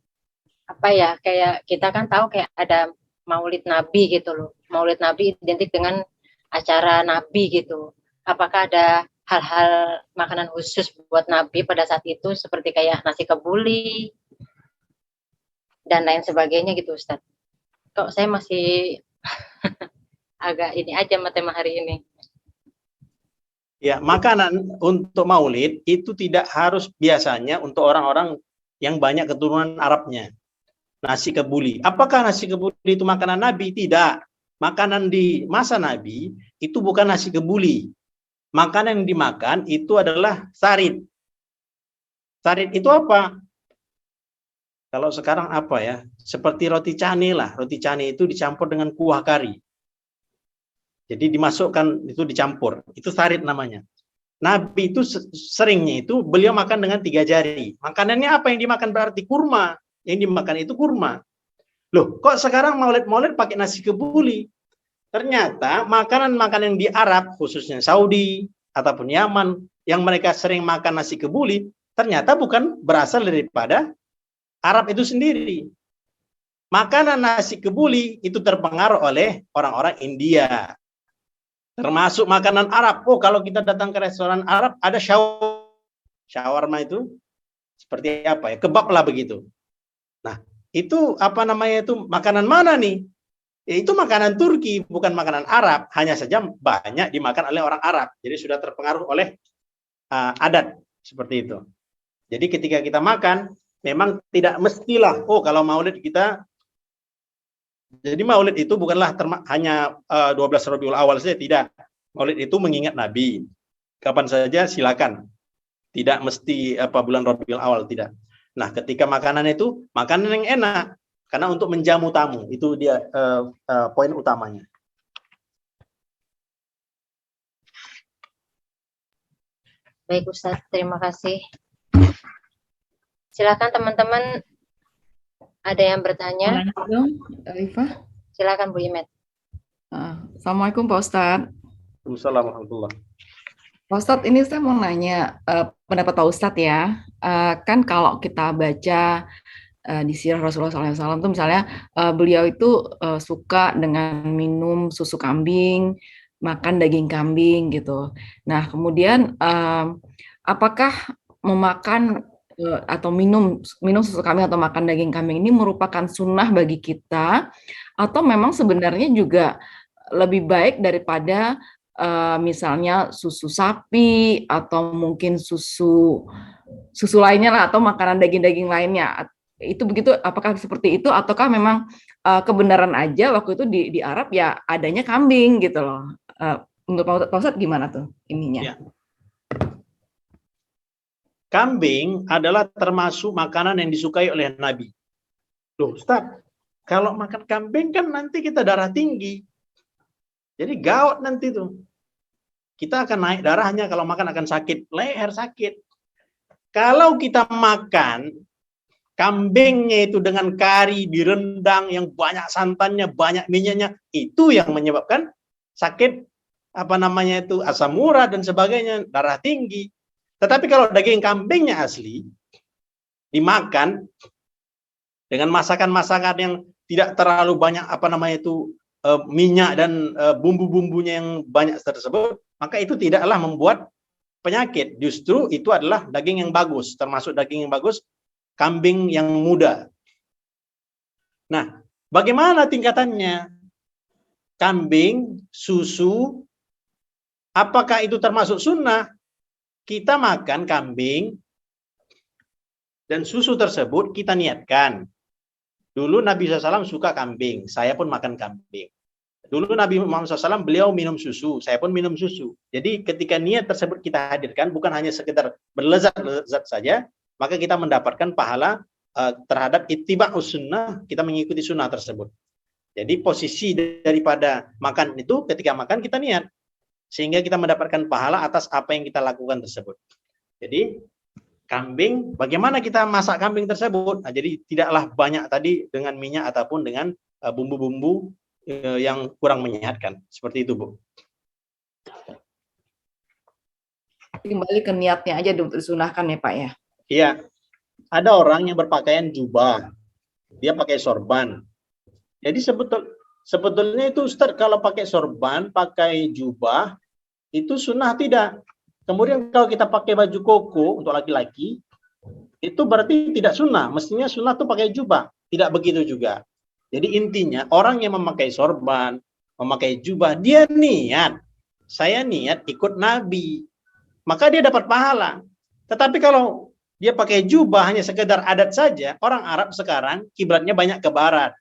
apa ya, kayak kita kan tahu kayak ada Maulid Nabi gitu loh. Maulid Nabi identik dengan acara Nabi gitu. Apakah ada hal-hal makanan khusus buat Nabi pada saat itu seperti kayak nasi kebuli dan lain sebagainya gitu Ustadz? Kok saya masih agak ini aja tema hari ini. Ya, makanan untuk Maulid itu tidak harus biasanya untuk orang-orang yang banyak keturunan Arabnya. Nasi kebuli. Apakah nasi kebuli itu makanan Nabi? Tidak. Makanan di masa Nabi itu bukan nasi kebuli. Makanan yang dimakan itu adalah sarit. Sarit itu apa? Kalau sekarang apa ya? Seperti roti cane lah. Roti cane itu dicampur dengan kuah kari. Jadi dimasukkan, itu dicampur. Itu sarit namanya. Nabi itu seringnya itu beliau makan dengan 3 jari. Makanannya apa yang dimakan? Berarti kurma. Yang dimakan itu kurma. Loh, kok sekarang maulid-maulid pakai nasi kebuli? Ternyata makanan-makanan di Arab, khususnya Saudi ataupun Yaman, yang mereka sering makan nasi kebuli, ternyata bukan berasal daripada Arab itu sendiri. Makanan nasi kebuli itu terpengaruh oleh orang-orang India. Termasuk makanan Arab. Oh, kalau kita datang ke restoran Arab, ada shawarma itu seperti apa ya? Kebab lah begitu. Nah, itu apa namanya itu makanan mana nih? Ya, itu makanan Turki, bukan makanan Arab. Hanya saja banyak dimakan oleh orang Arab. Jadi sudah terpengaruh oleh adat seperti itu. Jadi ketika kita makan, memang tidak mestilah, oh kalau maulid kita. Jadi maulid itu bukanlah hanya 12 Rabiul Awal saja, tidak. Maulid itu mengingat Nabi. Kapan saja silakan. Tidak mesti bulan Rabiul Awal, tidak. Nah, ketika makanan itu makanan yang enak, karena untuk menjamu tamu, itu dia poin utamanya. Baik Ustadz, terima kasih. Silakan teman-teman, ada yang bertanya? Alifa. Silakan Bu Imet. Assalamualaikum Pak Ustadz. Waalaikumsalam warahmatullahi. Pak Ustadz, ini saya mau nanya pendapat Pak Ustadz ya. Kan kalau kita baca di sirah Rasulullah SAW itu misalnya beliau itu suka dengan minum susu kambing, makan daging kambing gitu. Nah, kemudian apakah memakan atau minum susu kambing atau makan daging kambing ini merupakan sunnah bagi kita, atau memang sebenarnya juga lebih baik daripada misalnya susu sapi atau mungkin susu lainnya lah, atau makanan daging-daging lainnya? Itu begitu, apakah seperti itu, ataukah memang kebenaran aja waktu itu di Arab ya adanya kambing gitu loh? Menurut Pak Ustadz gimana tuh ininya? Ya. Kambing adalah termasuk makanan yang disukai oleh Nabi. Loh, Ustaz, kalau makan kambing kan nanti kita darah tinggi. Jadi gout nanti tuh. Kita akan naik darahnya, kalau makan akan sakit, leher sakit. Kalau kita makan kambingnya itu dengan kari direndang yang banyak santannya, banyak minyaknya, itu yang menyebabkan sakit asam urat dan sebagainya, darah tinggi. Tetapi kalau daging kambingnya asli dimakan dengan masakan-masakan yang tidak terlalu banyak minyak dan bumbu-bumbunya yang banyak tersebut, maka itu tidaklah membuat penyakit. Justru itu adalah daging yang bagus, termasuk daging yang bagus kambing yang muda. Nah, bagaimana tingkatannya? Kambing, susu, apakah itu termasuk sunnah? Kita makan kambing dan susu tersebut kita niatkan. Dulu Nabi SAW suka kambing, saya pun makan kambing. Dulu Nabi Muhammad SAW beliau minum susu, saya pun minum susu. Jadi ketika niat tersebut kita hadirkan, bukan hanya sekedar berlezat-lezat saja, maka kita mendapatkan pahala terhadap ittiba'us sunnah, kita mengikuti sunnah tersebut. Jadi posisi daripada makan itu, ketika makan kita niat, sehingga kita mendapatkan pahala atas apa yang kita lakukan tersebut. Jadi kambing, bagaimana kita masak kambing tersebut? Nah, jadi tidaklah banyak tadi dengan minyak ataupun dengan bumbu-bumbu yang kurang menyehatkan. Seperti itu, Bu. Kembali ke niatnya aja disunahkan ya Pak ya. Iya, ada orang yang berpakaian jubah, dia pakai sorban. Jadi sebetulnya itu Ustaz, kalau pakai sorban, pakai jubah, itu sunnah tidak. Kemudian kalau kita pakai baju koko untuk laki-laki, itu berarti tidak sunnah. Mestinya sunnah tuh pakai jubah. Tidak begitu juga. Jadi intinya orang yang memakai sorban, memakai jubah, dia niat. Saya niat ikut Nabi. Maka dia dapat pahala. Tetapi kalau dia pakai jubah hanya sekedar adat saja, orang Arab sekarang kiblatnya banyak ke barat.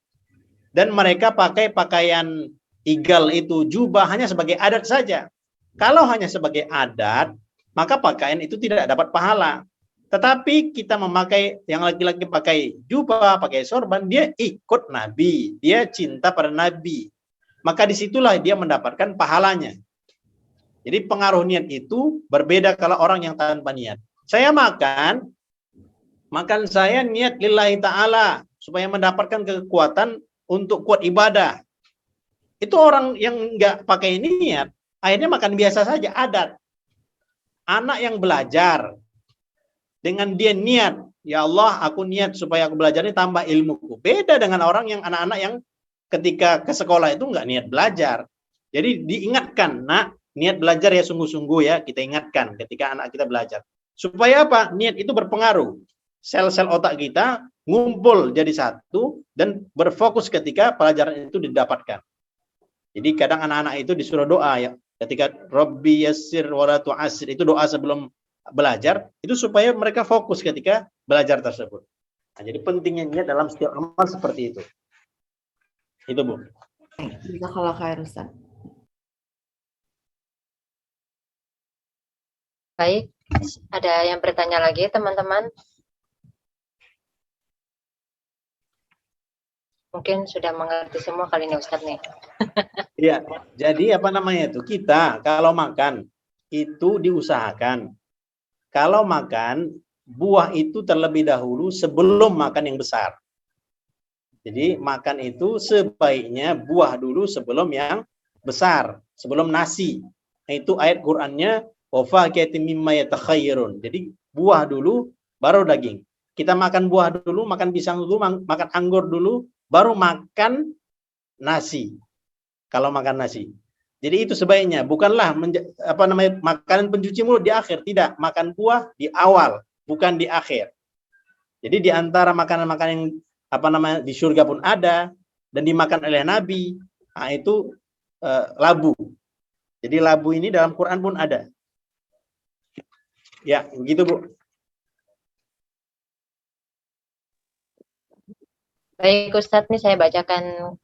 Dan mereka pakai pakaian igal itu, jubah hanya sebagai adat saja. Kalau hanya sebagai adat, maka pakaian itu tidak dapat pahala. Tetapi kita memakai, yang laki-laki pakai jubah, pakai sorban, dia ikut Nabi. Dia cinta pada Nabi. Maka disitulah dia mendapatkan pahalanya. Jadi pengaruh niat itu berbeda kalau orang yang tanpa niat. Saya makan saya niat lillahi ta'ala, supaya mendapatkan kekuatan untuk kuat ibadah. Itu orang yang nggak pakai niat, akhirnya makan biasa saja, adat. Anak yang belajar, dengan dia niat, ya Allah aku niat supaya aku belajar ini tambah ilmuku. Beda dengan orang yang anak-anak yang ketika ke sekolah itu nggak niat belajar. Jadi diingatkan, nak, niat belajar ya sungguh-sungguh ya, kita ingatkan ketika anak kita belajar. Supaya apa? Niat itu berpengaruh. Sel-sel otak kita ngumpul jadi satu dan berfokus ketika pelajaran itu didapatkan. Jadi kadang anak-anak itu disuruh doa ya. Ketika Rabbi yassir wa la tu'assir, itu doa sebelum belajar, itu supaya mereka fokus ketika belajar tersebut. Nah, jadi pentingnya niat dalam setiap amal seperti itu. Itu, Bu. Jazakallah khair Ustaz. Baik, ada yang bertanya lagi teman-teman? Mungkin sudah mengerti semua kali ini Ustadz nih. Iya, jadi apa namanya itu? Kita kalau makan itu diusahakan. Kalau makan, buah itu terlebih dahulu sebelum makan yang besar. Jadi makan itu sebaiknya buah dulu sebelum yang besar, sebelum nasi. Nah, itu ayat Qur'annya wa fakihatin mimma yatakhayyarun. Jadi buah dulu baru daging. Kita makan buah dulu, makan pisang dulu, makan anggur dulu, baru makan nasi. Kalau makan nasi. Jadi itu sebaiknya, bukanlah makanan pencuci mulut di akhir, tidak, makan buah di awal, bukan di akhir. Jadi di antara makanan-makanan yang di surga pun ada dan dimakan oleh Nabi, nah itu labu. Jadi labu ini dalam Quran pun ada. Ya, begitu Bu. Baik Ustadz, nih saya bacakan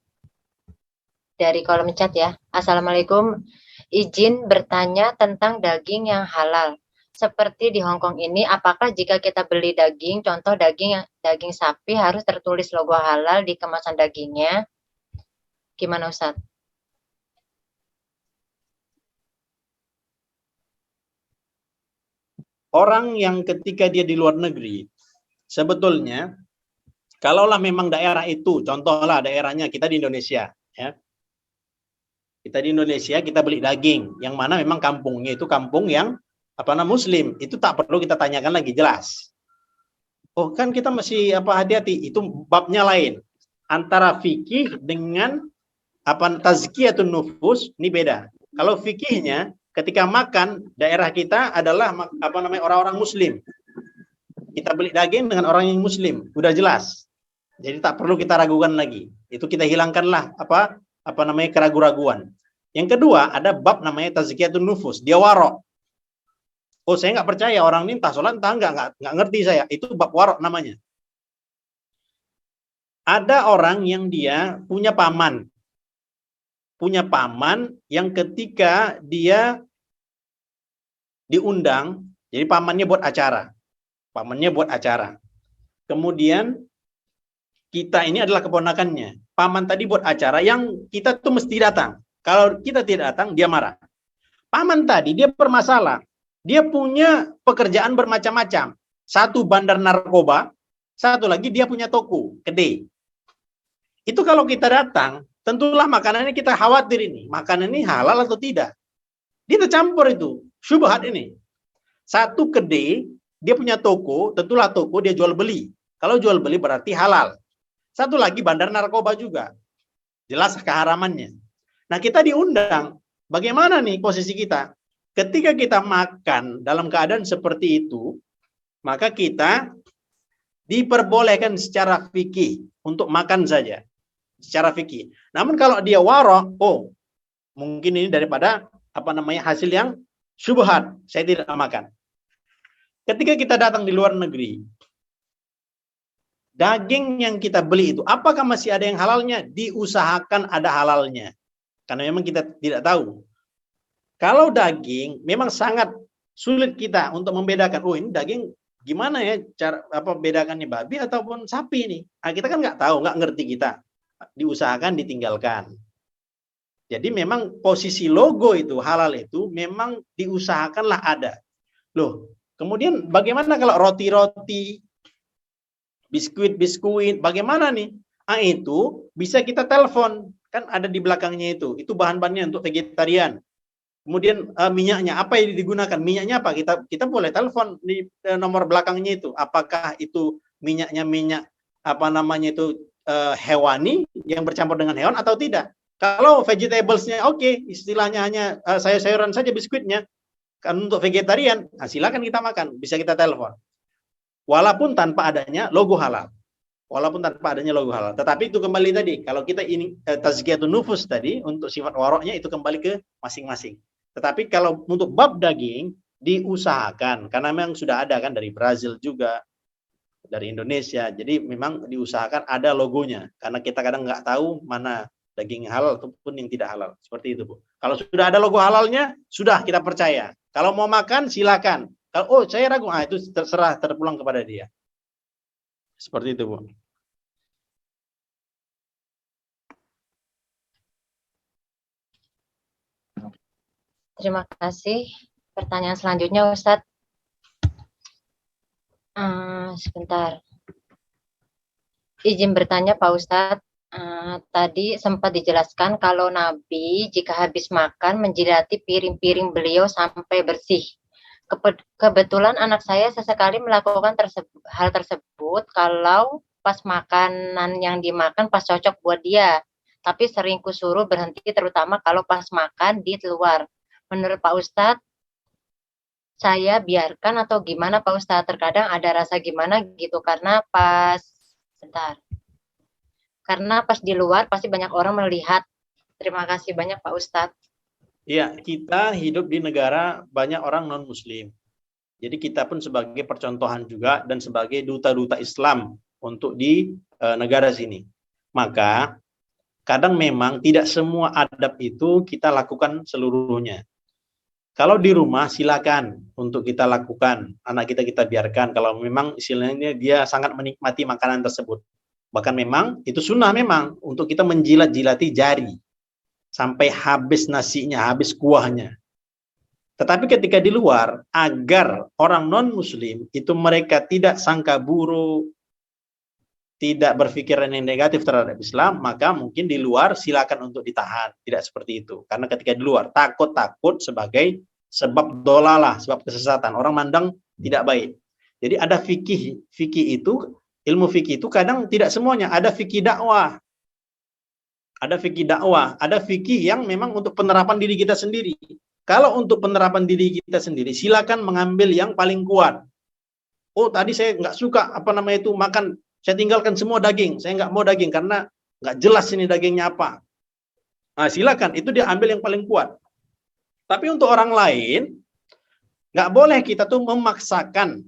dari kolom chat ya. Assalamualaikum, izin bertanya tentang daging yang halal. Seperti di Hong Kong ini, apakah jika kita beli daging, contoh daging sapi harus tertulis logo halal di kemasan dagingnya? Gimana Ustadz? Orang yang ketika dia di luar negeri, sebetulnya kalaulah memang daerah itu, contohlah daerahnya kita di Indonesia, ya. Kita di Indonesia, kita beli daging, yang mana memang kampungnya itu kampung yang Muslim, itu tak perlu kita tanyakan lagi, jelas. Oh kan kita masih hati-hati, itu babnya lain. Antara fikih dengan tazkiyatun nufus, ini beda. Kalau fikihnya, ketika makan daerah kita adalah orang-orang Muslim. Kita beli daging dengan orang yang Muslim, udah jelas. Jadi tak perlu kita ragukan lagi. Itu kita hilangkanlah keraguan-raguan. Yang kedua ada bab namanya tazkiyatun nufus, dia warok. Oh saya nggak percaya orang ini entah sholat entah nggak ngerti saya. Itu bab warok namanya. Ada orang yang dia punya paman yang ketika dia diundang, jadi pamannya buat acara. Kemudian kita ini adalah keponakannya. Paman tadi buat acara yang kita tuh mesti datang. Kalau kita tidak datang, dia marah. Paman tadi dia bermasalah. Dia punya pekerjaan bermacam-macam. Satu bandar narkoba, satu lagi dia punya toko, kedai. Itu kalau kita datang, tentulah makanannya kita khawatir ini, makanan ini halal atau tidak. Dia tercampur itu, syubhat ini. Satu kedai, dia punya toko, tentulah toko dia jual beli. Kalau jual beli berarti halal. Satu lagi bandar narkoba juga. Jelas keharamannya. Nah, kita diundang. Bagaimana nih posisi kita? Ketika kita makan dalam keadaan seperti itu, maka kita diperbolehkan secara fikih untuk makan saja. Secara fikih. Namun kalau dia warok, oh, mungkin ini daripada hasil yang syubhat, saya tidak makan. Ketika kita datang di luar negeri, daging yang kita beli itu, apakah masih ada yang halalnya? Diusahakan ada halalnya. Karena memang kita tidak tahu. Kalau daging, memang sangat sulit kita untuk membedakan, oh ini daging gimana ya cara bedakannya, babi ataupun sapi ini. Nah, kita kan nggak tahu, nggak ngerti kita. Diusahakan ditinggalkan. Jadi memang posisi logo itu, halal itu, memang diusahakanlah ada. Loh, kemudian bagaimana kalau roti-roti, biskuit, bagaimana nih? Ah, itu bisa kita telepon, kan ada di belakangnya itu bahan-bahannya untuk vegetarian. Kemudian minyaknya apa yang digunakan? Minyaknya apa? Kita boleh telepon di nomor belakangnya itu. Apakah itu minyaknya minyak hewani yang bercampur dengan hewan atau tidak? Kalau vegetablesnya oke, istilahnya hanya sayur-sayuran saja biskuitnya. Kan untuk vegetarian, nah silakan kita makan, bisa kita telepon. Walaupun tanpa adanya logo halal. Tetapi itu kembali tadi, kalau kita ini tazkiyatun nufus tadi, untuk sifat waroknya itu kembali ke masing-masing. Tetapi kalau untuk bab daging, diusahakan. Karena memang sudah ada kan dari Brazil juga, dari Indonesia. Jadi memang diusahakan ada logonya. Karena kita kadang nggak tahu mana daging halal ataupun yang tidak halal. Seperti itu, Bu. Kalau sudah ada logo halalnya, sudah kita percaya. Kalau mau makan, silakan. Kalau saya ragu, itu terpulang kepada dia. Seperti itu, Bu. Terima kasih. Pertanyaan selanjutnya, Ustadz. Sebentar. Izin bertanya, Pak Ustadz. Tadi sempat dijelaskan kalau Nabi jika habis makan menjilati piring-piring beliau sampai bersih. Kebetulan anak saya sesekali melakukan hal tersebut kalau pas makanan yang dimakan pas cocok buat dia. Tapi sering kusuruh berhenti terutama kalau pas makan di luar. Menurut Pak Ustadz, saya biarkan atau gimana Pak Ustadz? Terkadang ada rasa gimana gitu karena pas di luar pasti banyak orang melihat. Terima kasih banyak Pak Ustadz. Iya, kita hidup di negara banyak orang non-muslim. Jadi kita pun sebagai percontohan juga dan sebagai duta-duta Islam untuk di negara sini. Maka kadang memang tidak semua adab itu kita lakukan seluruhnya. Kalau di rumah silakan untuk kita lakukan, anak kita biarkan kalau memang istilahnya dia sangat menikmati makanan tersebut. Bahkan memang itu sunnah memang untuk kita menjilat-jilati jari sampai habis nasinya, habis kuahnya. Tetapi ketika di luar, agar orang non-muslim itu mereka tidak sangka buruk, tidak berpikiran yang negatif terhadap Islam, maka mungkin di luar silakan untuk ditahan. Tidak seperti itu. Karena ketika di luar, takut sebagai sebab dolalah, sebab kesesatan. Orang mandang tidak baik. Jadi ada fikih itu, ilmu fikih itu kadang tidak semuanya. Ada fikih dakwah. Ada fikih yang memang untuk penerapan diri kita sendiri. Kalau untuk penerapan diri kita sendiri, silakan mengambil yang paling kuat. Oh, tadi saya nggak suka makan. Saya tinggalkan semua daging. Saya nggak mau daging karena nggak jelas ini dagingnya apa. Nah, silakan. Itu dia ambil yang paling kuat. Tapi untuk orang lain, nggak boleh kita tuh memaksakan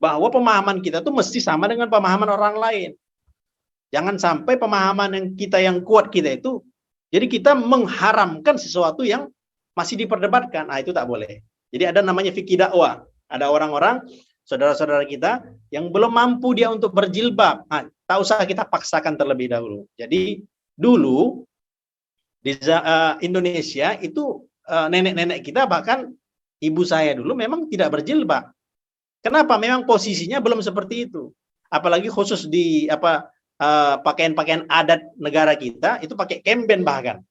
bahwa pemahaman kita tuh mesti sama dengan pemahaman orang lain. Jangan sampai pemahaman yang kuat kita itu, jadi kita mengharamkan sesuatu yang masih diperdebatkan. Nah, itu tak boleh. Jadi ada namanya fikih dakwah. Ada orang-orang, saudara-saudara kita, yang belum mampu dia untuk berjilbab. Nah, tak usah kita paksakan terlebih dahulu. Jadi dulu di Indonesia itu nenek-nenek kita, bahkan ibu saya dulu memang tidak berjilbab. Kenapa? Memang posisinya belum seperti itu. Apalagi khusus di pakaian-pakaian adat negara kita itu pakai kemben bahkan.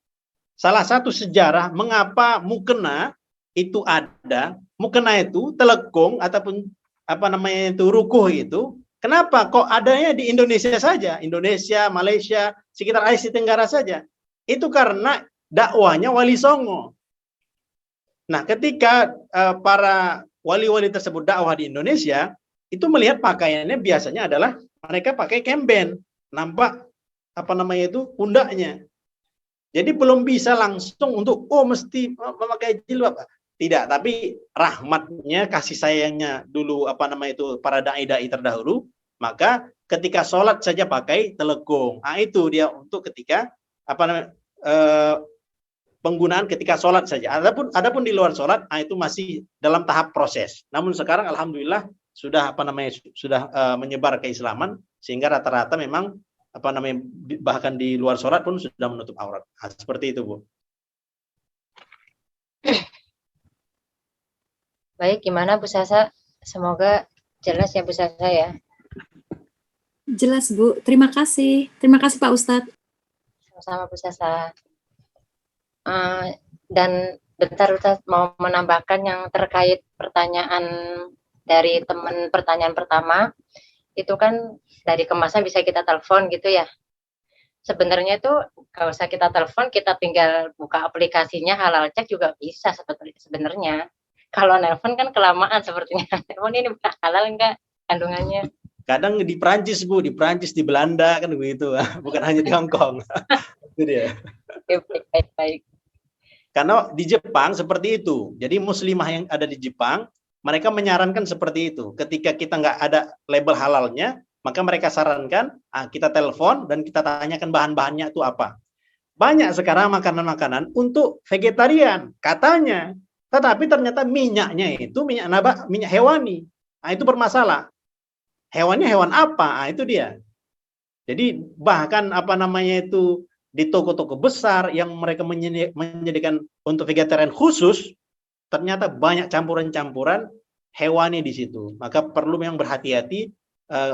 Salah satu sejarah mengapa mukena itu ada, mukena itu telekung ataupun apa namanya itu rukuh itu, kenapa kok adanya di Indonesia saja, Indonesia, Malaysia, sekitar Asia Tenggara saja? Itu karena dakwahnya Wali Songo. Nah, ketika para wali-wali tersebut dakwah di Indonesia, itu melihat pakaiannya biasanya adalah mereka pakai kemben, nampak apa namanya itu pundaknya. Jadi belum bisa langsung untuk mesti memakai jilbab. Tidak, tapi rahmatnya, kasih sayangnya dulu apa namanya itu para dai-dai terdahulu, maka ketika sholat saja pakai telekung. Nah, itu dia untuk ketika apa namanya penggunaan ketika sholat saja. Adapun di luar sholat, itu masih dalam tahap proses. Namun sekarang alhamdulillah sudah apa namanya sudah menyebar keislaman sehingga rata-rata memang apa namanya bahkan di luar sholat pun sudah menutup aurat. Nah, seperti itu, Bu. Baik, gimana Bu Sasa? Semoga jelas ya Bu Sasa ya. Jelas Bu, terima kasih Pak Ustadz. Sama-sama Bu Sasa. Dan bentar Ustadz mau menambahkan yang terkait pertanyaan dari teman pertanyaan pertama, itu kan dari kemasan bisa kita telepon gitu ya. Sebenarnya itu kalau usah kita telepon, kita tinggal buka aplikasinya Halal Cek juga bisa sebenarnya. Kalau nelpon kan kelamaan sepertinya. Telepon ini bukan halal enggak kandungannya? Kadang di Prancis, Bu, di Prancis, di Belanda kan begitu, bukan hanya di Hong Kong. Itu dia. Baik. Karena di Jepang seperti itu. Jadi muslimah yang ada di Jepang, mereka menyarankan seperti itu. Ketika kita nggak ada label halalnya, maka mereka sarankan kita telepon dan kita tanyakan bahan-bahannya itu apa. Banyak sekarang makanan-makanan untuk vegetarian katanya, tetapi ternyata minyaknya itu minyak hewani. Nah, itu bermasalah. Hewannya hewan apa? Nah, itu dia. Jadi bahkan apa namanya itu di toko-toko besar yang mereka menyediakan untuk vegetarian khusus, ternyata banyak campuran-campuran hewani di situ. Maka perlu yang berhati-hati,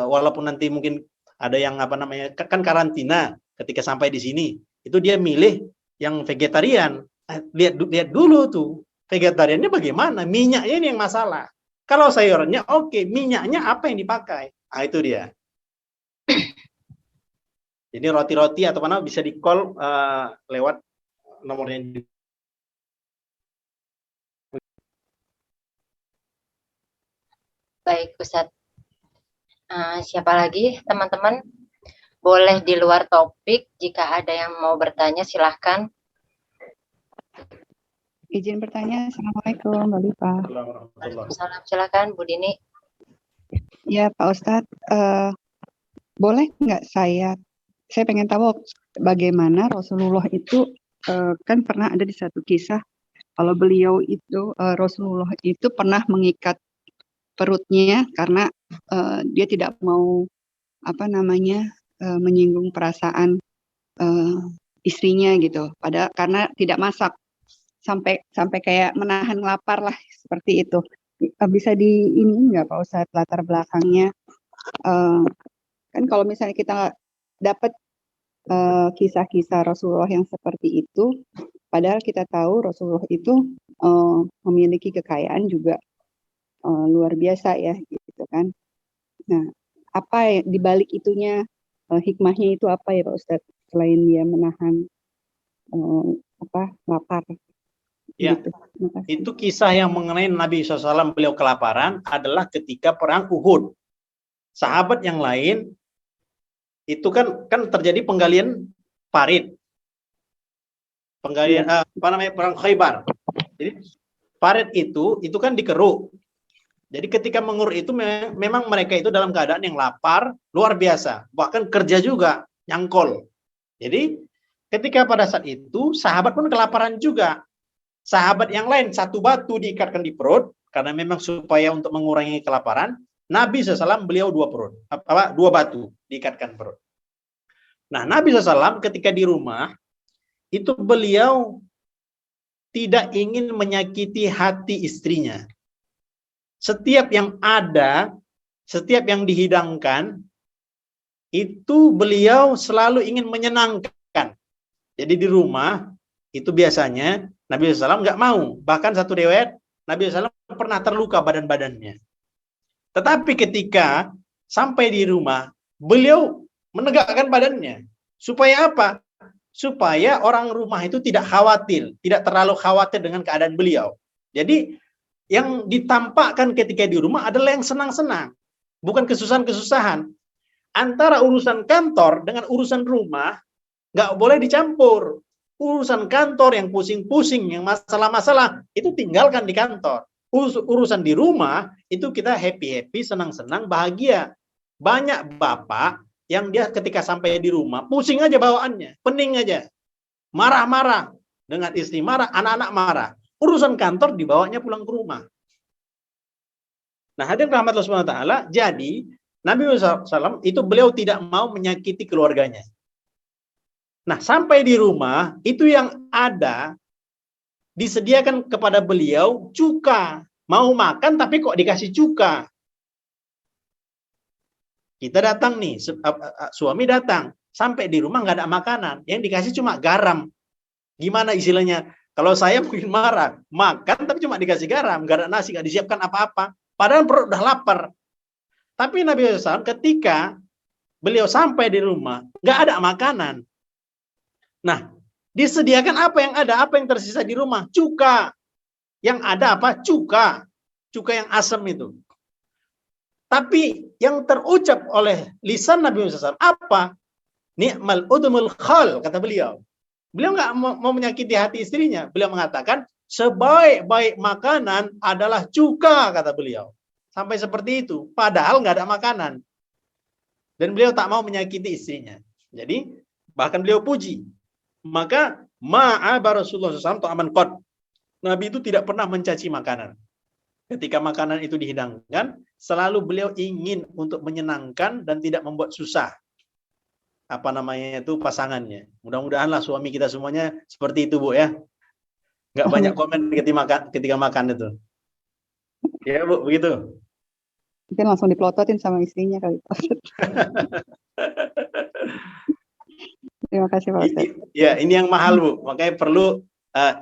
walaupun nanti mungkin ada yang apa namanya kan karantina ketika sampai di sini, itu dia milih yang vegetarian. Lihat dulu tuh vegetariannya bagaimana, minyaknya ini yang masalah. Kalau sayurnya oke, minyaknya apa yang dipakai? Nah, itu dia. Jadi roti-roti atau mana bisa di call lewat nomornya. Baik, Ustadz. Siapa lagi, teman-teman? Boleh di luar topik. Jika ada yang mau bertanya, silahkan. Izin bertanya. Assalamualaikum, Mbak Lipa. Salam, silahkan, Bu Dini. Ya, Pak Ustadz. Boleh nggak saya pengen tahu bagaimana Rasulullah itu kan pernah ada di satu kisah kalau beliau itu Rasulullah itu pernah mengikat perutnya karena dia tidak mau apa namanya menyinggung perasaan istrinya gitu. Padahal karena tidak masak sampai kayak menahan lapar lah seperti itu. Bisa di ini nggak Pak Ustadz latar belakangnya? Kan kalau misalnya kita dapat kisah-kisah Rasulullah yang seperti itu, padahal kita tahu Rasulullah itu memiliki kekayaan juga luar biasa ya, gitu kan. Nah, apa di balik itunya hikmahnya itu apa ya Pak Ustadz selain dia menahan lapar? Ya, gitu. itu kisah yang mengenai Nabi SAW beliau kelaparan adalah ketika perang Uhud. Sahabat yang lain itu kan terjadi penggalian parit, penggalian perang Khaybar. Jadi parit itu kan dikeruk. Jadi ketika mengeruk itu memang mereka itu dalam keadaan yang lapar luar biasa, bahkan kerja juga nyangkol. Jadi ketika pada saat itu sahabat pun kelaparan juga. Sahabat yang lain satu batu diikatkan di perut karena memang supaya untuk mengurangi kelaparan. Nabi SAW beliau dua batu diikatkan perut. Nah, Nabi SAW ketika di rumah itu beliau tidak ingin menyakiti hati istrinya. Setiap yang ada, setiap yang dihidangkan itu beliau selalu ingin menyenangkan. Jadi di rumah itu biasanya Nabi SAW nggak mau. Bahkan satu riwayat Nabi SAW pernah terluka badan-badannya. Tetapi ketika sampai di rumah, beliau menegakkan badannya. Supaya apa? Supaya orang rumah itu tidak khawatir, tidak terlalu khawatir dengan keadaan beliau. Jadi yang ditampakkan ketika di rumah adalah yang senang-senang, bukan kesusahan-kesusahan. Antara urusan kantor dengan urusan rumah nggak boleh dicampur. Urusan kantor yang pusing-pusing, yang masalah-masalah itu tinggalkan di kantor. Urusan di rumah itu kita happy-happy, senang-senang, bahagia. Banyak bapak yang dia ketika sampai di rumah pusing aja bawaannya, pening aja, marah-marah dengan istri, marah, anak-anak marah. Urusan kantor dibawanya pulang ke rumah. Nah, hadirin rahmat Allah Subhanahu wa taala, jadi Nabi SAW itu beliau tidak mau menyakiti keluarganya. Nah, sampai di rumah itu yang ada disediakan kepada beliau cuka. Mau makan tapi kok dikasih cuka. Kita datang nih, suami datang, sampai di rumah nggak ada makanan, yang dikasih cuma garam. Gimana istilahnya? Kalau saya mungkin marah, makan tapi cuma dikasih garam, nggak ada nasi, nggak disiapkan apa-apa. Padahal perut udah lapar. Tapi Nabi SAW ketika beliau sampai di rumah, nggak ada makanan. Nah, disediakan apa yang ada, apa yang tersisa di rumah? Cuka. Yang ada apa? Cuka. Cuka yang asam itu. Tapi yang terucap oleh lisan Nabi SAW apa? Ni'mal udmul khal, kata beliau. Beliau nggak mau menyakiti hati istrinya. Beliau mengatakan, sebaik-baik makanan adalah cuka, kata beliau. Sampai seperti itu. Padahal nggak ada makanan. Dan beliau tak mau menyakiti istrinya. Jadi, bahkan beliau puji. Maka, ma'aba Rasulullah SAW ta'aman qad. Nabi itu tidak pernah mencaci makanan. Ketika makanan itu dihidangkan, selalu beliau ingin untuk menyenangkan dan tidak membuat susah. Apa namanya itu pasangannya. Mudah-mudahanlah suami kita semuanya seperti itu, Bu, ya. Nggak banyak komen ketika makan itu. Ya, Bu, begitu. Mungkin langsung diplototin sama istrinya kali. Terima kasih Pak Ustadz. Ya, ini yang mahal, Bu. Makanya perlu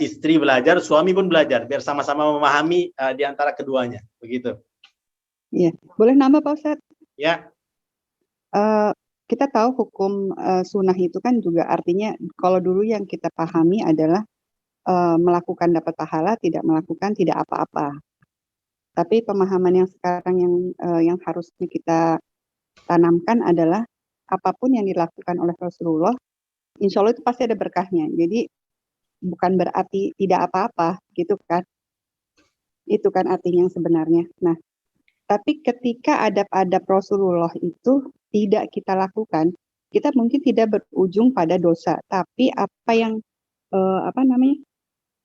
istri belajar, suami pun belajar, biar sama-sama memahami di antara keduanya. Begitu. Iya, boleh nambah Pak Ustadz? Ya. Kita tahu hukum sunnah itu kan juga artinya kalau dulu yang kita pahami adalah melakukan dapat pahala, tidak melakukan tidak apa-apa. Tapi pemahaman yang sekarang yang harusnya kita tanamkan adalah apapun yang dilakukan oleh Rasulullah, insya Allah itu pasti ada berkahnya. Jadi bukan berarti tidak apa-apa, gitu kan? Itu kan artinya yang sebenarnya. Nah, tapi ketika adab-adab Rasulullah itu tidak kita lakukan, kita mungkin tidak berujung pada dosa. Tapi apa yang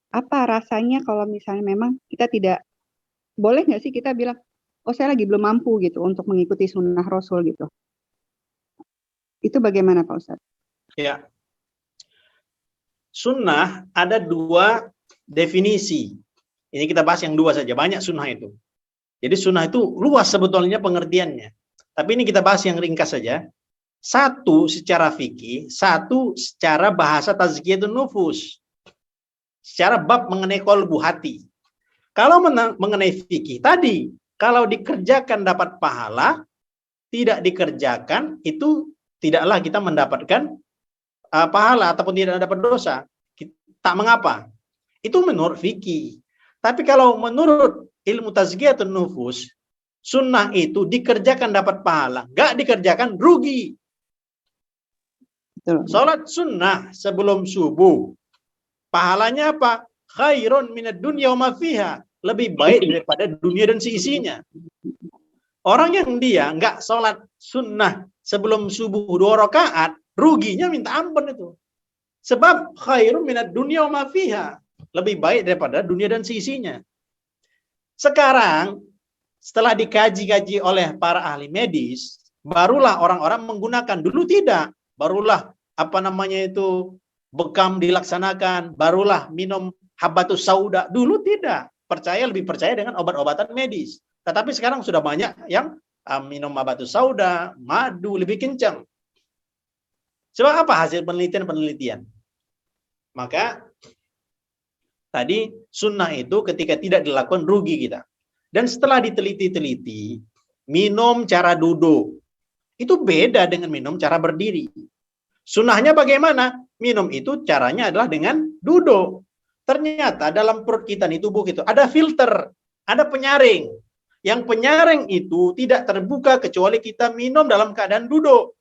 apa rasanya kalau misalnya memang kita tidak boleh nggak sih kita bilang, oh saya lagi belum mampu gitu untuk mengikuti sunnah Rasul gitu. Itu bagaimana Pak Ustadz? Ya. Sunnah ada dua definisi. Ini kita bahas yang dua saja, banyak sunnah itu. Jadi sunnah itu luas sebetulnya pengertiannya. Tapi ini kita bahas yang ringkas saja. Satu secara fikih, satu secara bahasa tazkiyatun nufus. Secara bab mengenai qalbu hati. Kalau mengenai fikih tadi, kalau dikerjakan dapat pahala, tidak dikerjakan itu tidaklah kita mendapatkan pahala ataupun tidak dapat dosa. Tak mengapa. Itu menurut fikih. Tapi kalau menurut ilmu tazkiyatun nufus, sunnah itu dikerjakan dapat pahala, nggak dikerjakan rugi. Salat sunnah sebelum subuh, pahalanya apa? Khairun minad dunya wa ma fiha. Lebih baik daripada dunia dan seisinya. Orang yang dia nggak sholat sunnah sebelum subuh 2 rakaat, ruginya minta ampun itu. Sebab khairun minad dunya wa ma fiha. Lebih baik daripada dunia dan seisinya. Sekarang, setelah dikaji-kaji oleh para ahli medis, barulah orang-orang menggunakan. Dulu tidak. Barulah bekam dilaksanakan, barulah minum habbatus sauda. Dulu tidak. Lebih percaya dengan obat-obatan medis. Tetapi sekarang sudah banyak yang minum habbatus sauda, madu lebih kencang. Sebab apa? Hasil penelitian-penelitian. Maka tadi sunnah itu ketika tidak dilakukan rugi kita. Dan setelah diteliti-teliti, minum cara duduk itu beda dengan minum cara berdiri. Sunnahnya bagaimana? Minum itu caranya adalah dengan duduk. Ternyata dalam perut kita nih, tubuh kita, ada filter, ada penyaring. Yang penyaring itu tidak terbuka kecuali kita minum dalam keadaan duduk.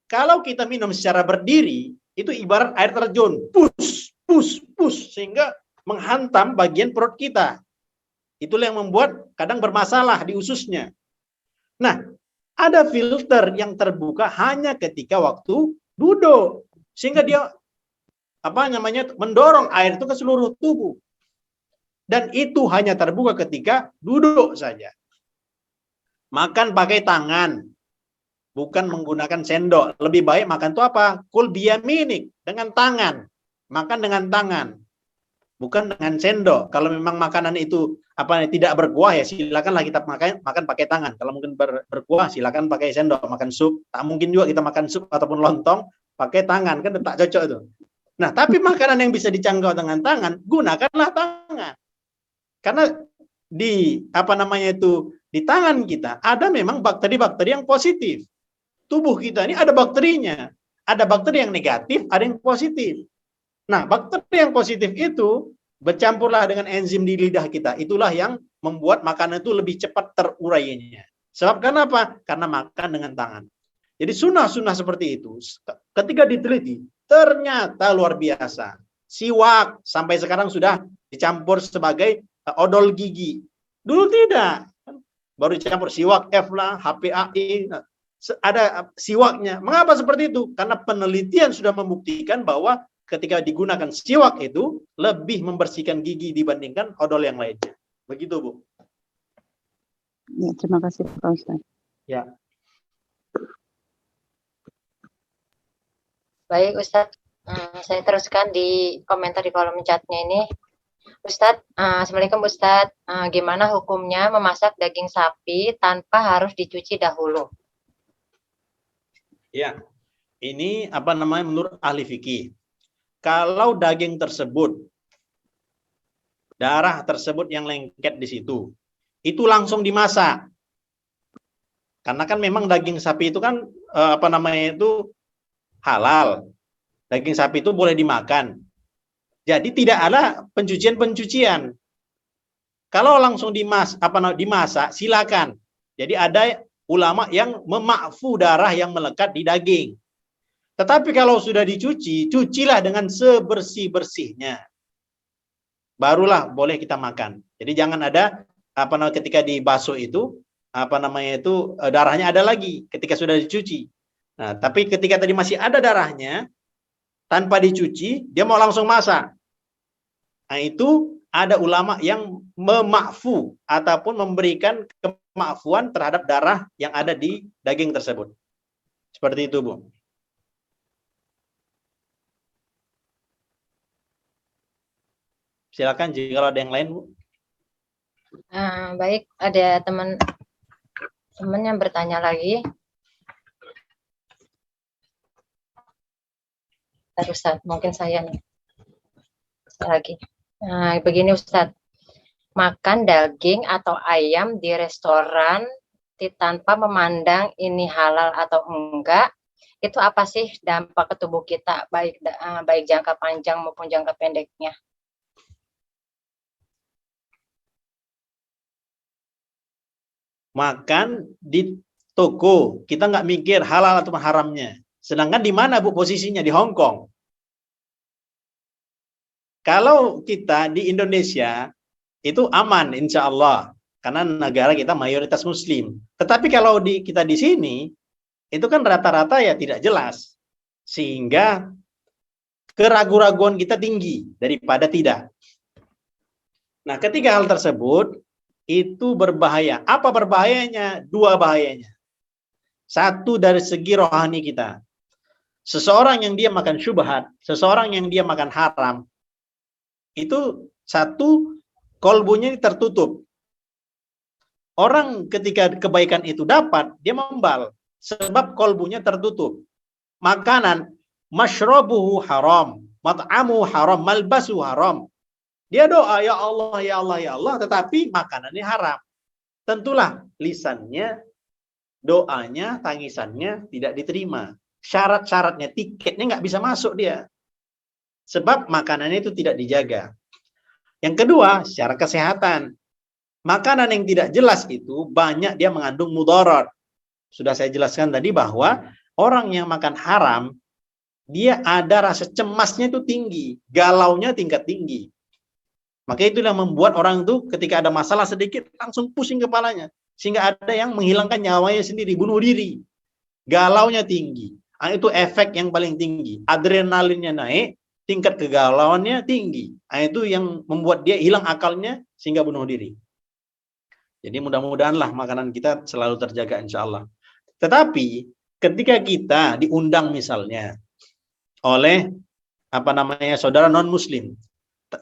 Kalau kita minum secara berdiri, itu ibarat air terjun, push, push, push, sehingga menghantam bagian perut kita. Itulah yang membuat kadang bermasalah di ususnya. Nah, ada filter yang terbuka hanya ketika waktu duduk, sehingga dia mendorong air itu ke seluruh tubuh. Dan itu hanya terbuka ketika duduk saja. Makan pakai tangan, bukan menggunakan sendok. Lebih baik makan itu apa? Kul biyaminik, dengan tangan. Makan dengan tangan, bukan dengan sendok. Kalau memang makanan itu tidak berkuah, ya silakanlah kita makan pakai tangan. Kalau mungkin berkuah, silakan pakai sendok. Makan sup, tak mungkin juga kita makan sup ataupun lontong pakai tangan, kan tak cocok itu. Nah, tapi makanan yang bisa dicangkau dengan tangan, gunakanlah tangan. Karena di di tangan kita ada memang bakteri-bakteri yang positif. Tubuh kita ini ada bakterinya. Ada bakteri yang negatif, ada yang positif. Nah, bakteri yang positif itu bercampurlah dengan enzim di lidah kita. Itulah yang membuat makanan itu lebih cepat terurainya. Sebab kenapa? Karena makan dengan tangan. Jadi sunnah-sunnah seperti itu, ketika diteliti, ternyata luar biasa. Siwak sampai sekarang sudah dicampur sebagai odol gigi. Dulu tidak. Baru dicampur siwak F lah, HPAI, ada siwaknya. Mengapa seperti itu? Karena penelitian sudah membuktikan bahwa ketika digunakan siwak itu lebih membersihkan gigi dibandingkan odol yang lainnya. Begitu, Bu. Ya, terima kasih Pak Ustadz. Ya. Baik, Ustadz. Saya teruskan di komentar di kolom chatnya ini. Ustadz, Assalamualaikum Ustadz. Gimana hukumnya memasak daging sapi tanpa harus dicuci dahulu? Ya, ini menurut ahli fikih. Kalau daging tersebut, darah tersebut yang lengket di situ, itu langsung dimasak. Karena kan memang daging sapi itu kan halal. Daging sapi itu boleh dimakan. Jadi tidak ada pencucian-pencucian. Kalau langsung dimasak, silakan. Jadi ada ulama yang memakfu darah yang melekat di daging. Tetapi kalau sudah dicuci, cucilah dengan sebersih-bersihnya. Barulah boleh kita makan. Jadi jangan ada ketika dibasuh itu darahnya ada lagi ketika sudah dicuci. Nah, tapi ketika tadi masih ada darahnya, tanpa dicuci, dia mau langsung masak. Nah, itu ada ulama yang memakfu ataupun memberikan kemakfuan terhadap darah yang ada di daging tersebut. Seperti itu, Bu. Silakan jika ada yang lain, Bu. Baik, ada teman yang bertanya lagi. Ustadz, mungkin saya nih. Lagi. Begini Ustadz, makan daging atau ayam di restoran tanpa memandang ini halal atau enggak, itu apa sih dampak ke tubuh kita, baik jangka panjang maupun jangka pendeknya? Makan di toko, kita nggak mikir halal atau haramnya. Sedangkan di mana, Bu, posisinya? Di Hong Kong. Kalau kita di Indonesia, itu aman, insya Allah. Karena negara kita mayoritas Muslim. Tetapi kalau kita di sini, itu kan rata-rata ya tidak jelas. Sehingga keraguan-raguan kita tinggi daripada tidak. Nah, ketika hal tersebut, itu berbahaya. Apa berbahayanya? Dua bahayanya. Satu dari segi rohani kita. Seseorang yang dia makan syubhat, seseorang yang dia makan haram, itu satu, kolbunya tertutup. Orang ketika kebaikan itu dapat, dia membal. Sebab kolbunya tertutup. makanan, masyrabuhu haram, mat'amu haram, malbasu haram. Dia doa, ya Allah, ya Allah, ya Allah, tetapi makanannya haram. Tentulah lisannya, doanya, tangisannya tidak diterima. Syarat-syaratnya, tiketnya nggak bisa masuk dia. Sebab makanannya itu tidak dijaga. Yang kedua, secara kesehatan. Makanan yang tidak jelas itu banyak dia mengandung mudarat. Sudah saya jelaskan tadi bahwa orang yang makan haram, dia ada rasa cemasnya itu tinggi, galaunya tingkat tinggi. Maka itulah membuat orang itu ketika ada masalah sedikit langsung pusing kepalanya. Sehingga ada yang menghilangkan nyawanya sendiri, bunuh diri. Galaunya tinggi. Nah, itu efek yang paling tinggi. Adrenalinnya naik, tingkat kegalauannya tinggi. Nah, itu yang membuat dia hilang akalnya sehingga bunuh diri. Jadi mudah-mudahanlah makanan kita selalu terjaga insya Allah. Tetapi ketika kita diundang misalnya oleh saudara non-muslim,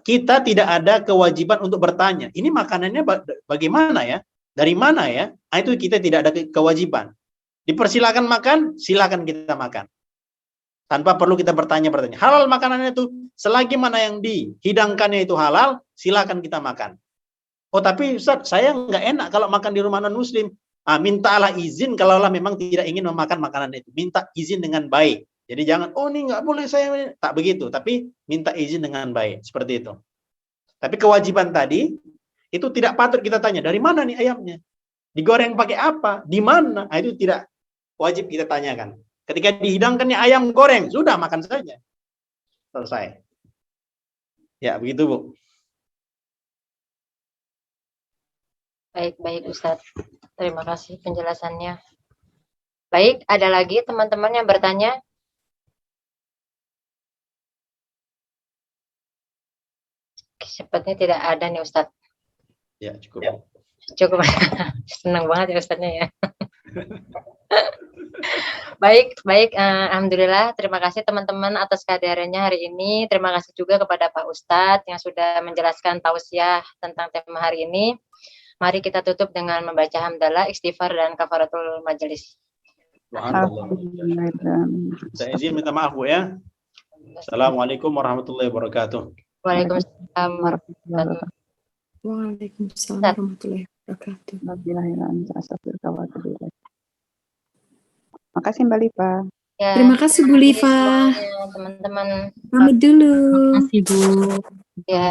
kita tidak ada kewajiban untuk bertanya, ini makanannya bagaimana ya? Dari mana ya? Nah, itu kita tidak ada kewajiban. Dipersilakan makan, silakan kita makan. Tanpa perlu kita bertanya-bertanya. Halal makanannya itu, selagi mana yang dihidangkannya itu halal, silakan kita makan. Oh tapi Ustaz, saya nggak enak kalau makan di rumah non-muslim. Mintalah izin kalaulah memang tidak ingin memakan makanan itu. Minta izin dengan baik. Jadi jangan, oh ini nggak boleh saya. Tak begitu, tapi minta izin dengan baik. Seperti itu. Tapi kewajiban tadi, itu tidak patut kita tanya, dari mana nih ayamnya? Digoreng pakai apa? Di mana? Nah, itu tidak wajib kita tanyakan. Ketika dihidangkannya ayam goreng, sudah makan saja. Selesai. Ya, begitu Bu. Baik Ustadz. Terima kasih penjelasannya. Baik, ada lagi teman-teman yang bertanya? Sepertinya tidak ada nih Ustadz. Ya, cukup. Cukup. Senang banget ya Ustadznya ya. Baik, alhamdulillah. Terima kasih teman-teman atas kehadirannya hari ini. Terima kasih juga kepada Pak Ustadz yang sudah menjelaskan tausiah tentang tema hari ini. Mari kita tutup dengan membaca hamdalah, istighfar dan kafaratul majelis. Saya izin minta maaf Bu ya. Assalamualaikum warahmatullahi wabarakatuh. Waalaikumsalam warahmatullahi wabarakatuh. Waalaikumsalam warahmatullahi wabarakatuh. Makasih Mbak Liva. Ya, Terima kasih Bu Liva. teman-teman. Pamit dulu. Terima kasih Bu. Ya.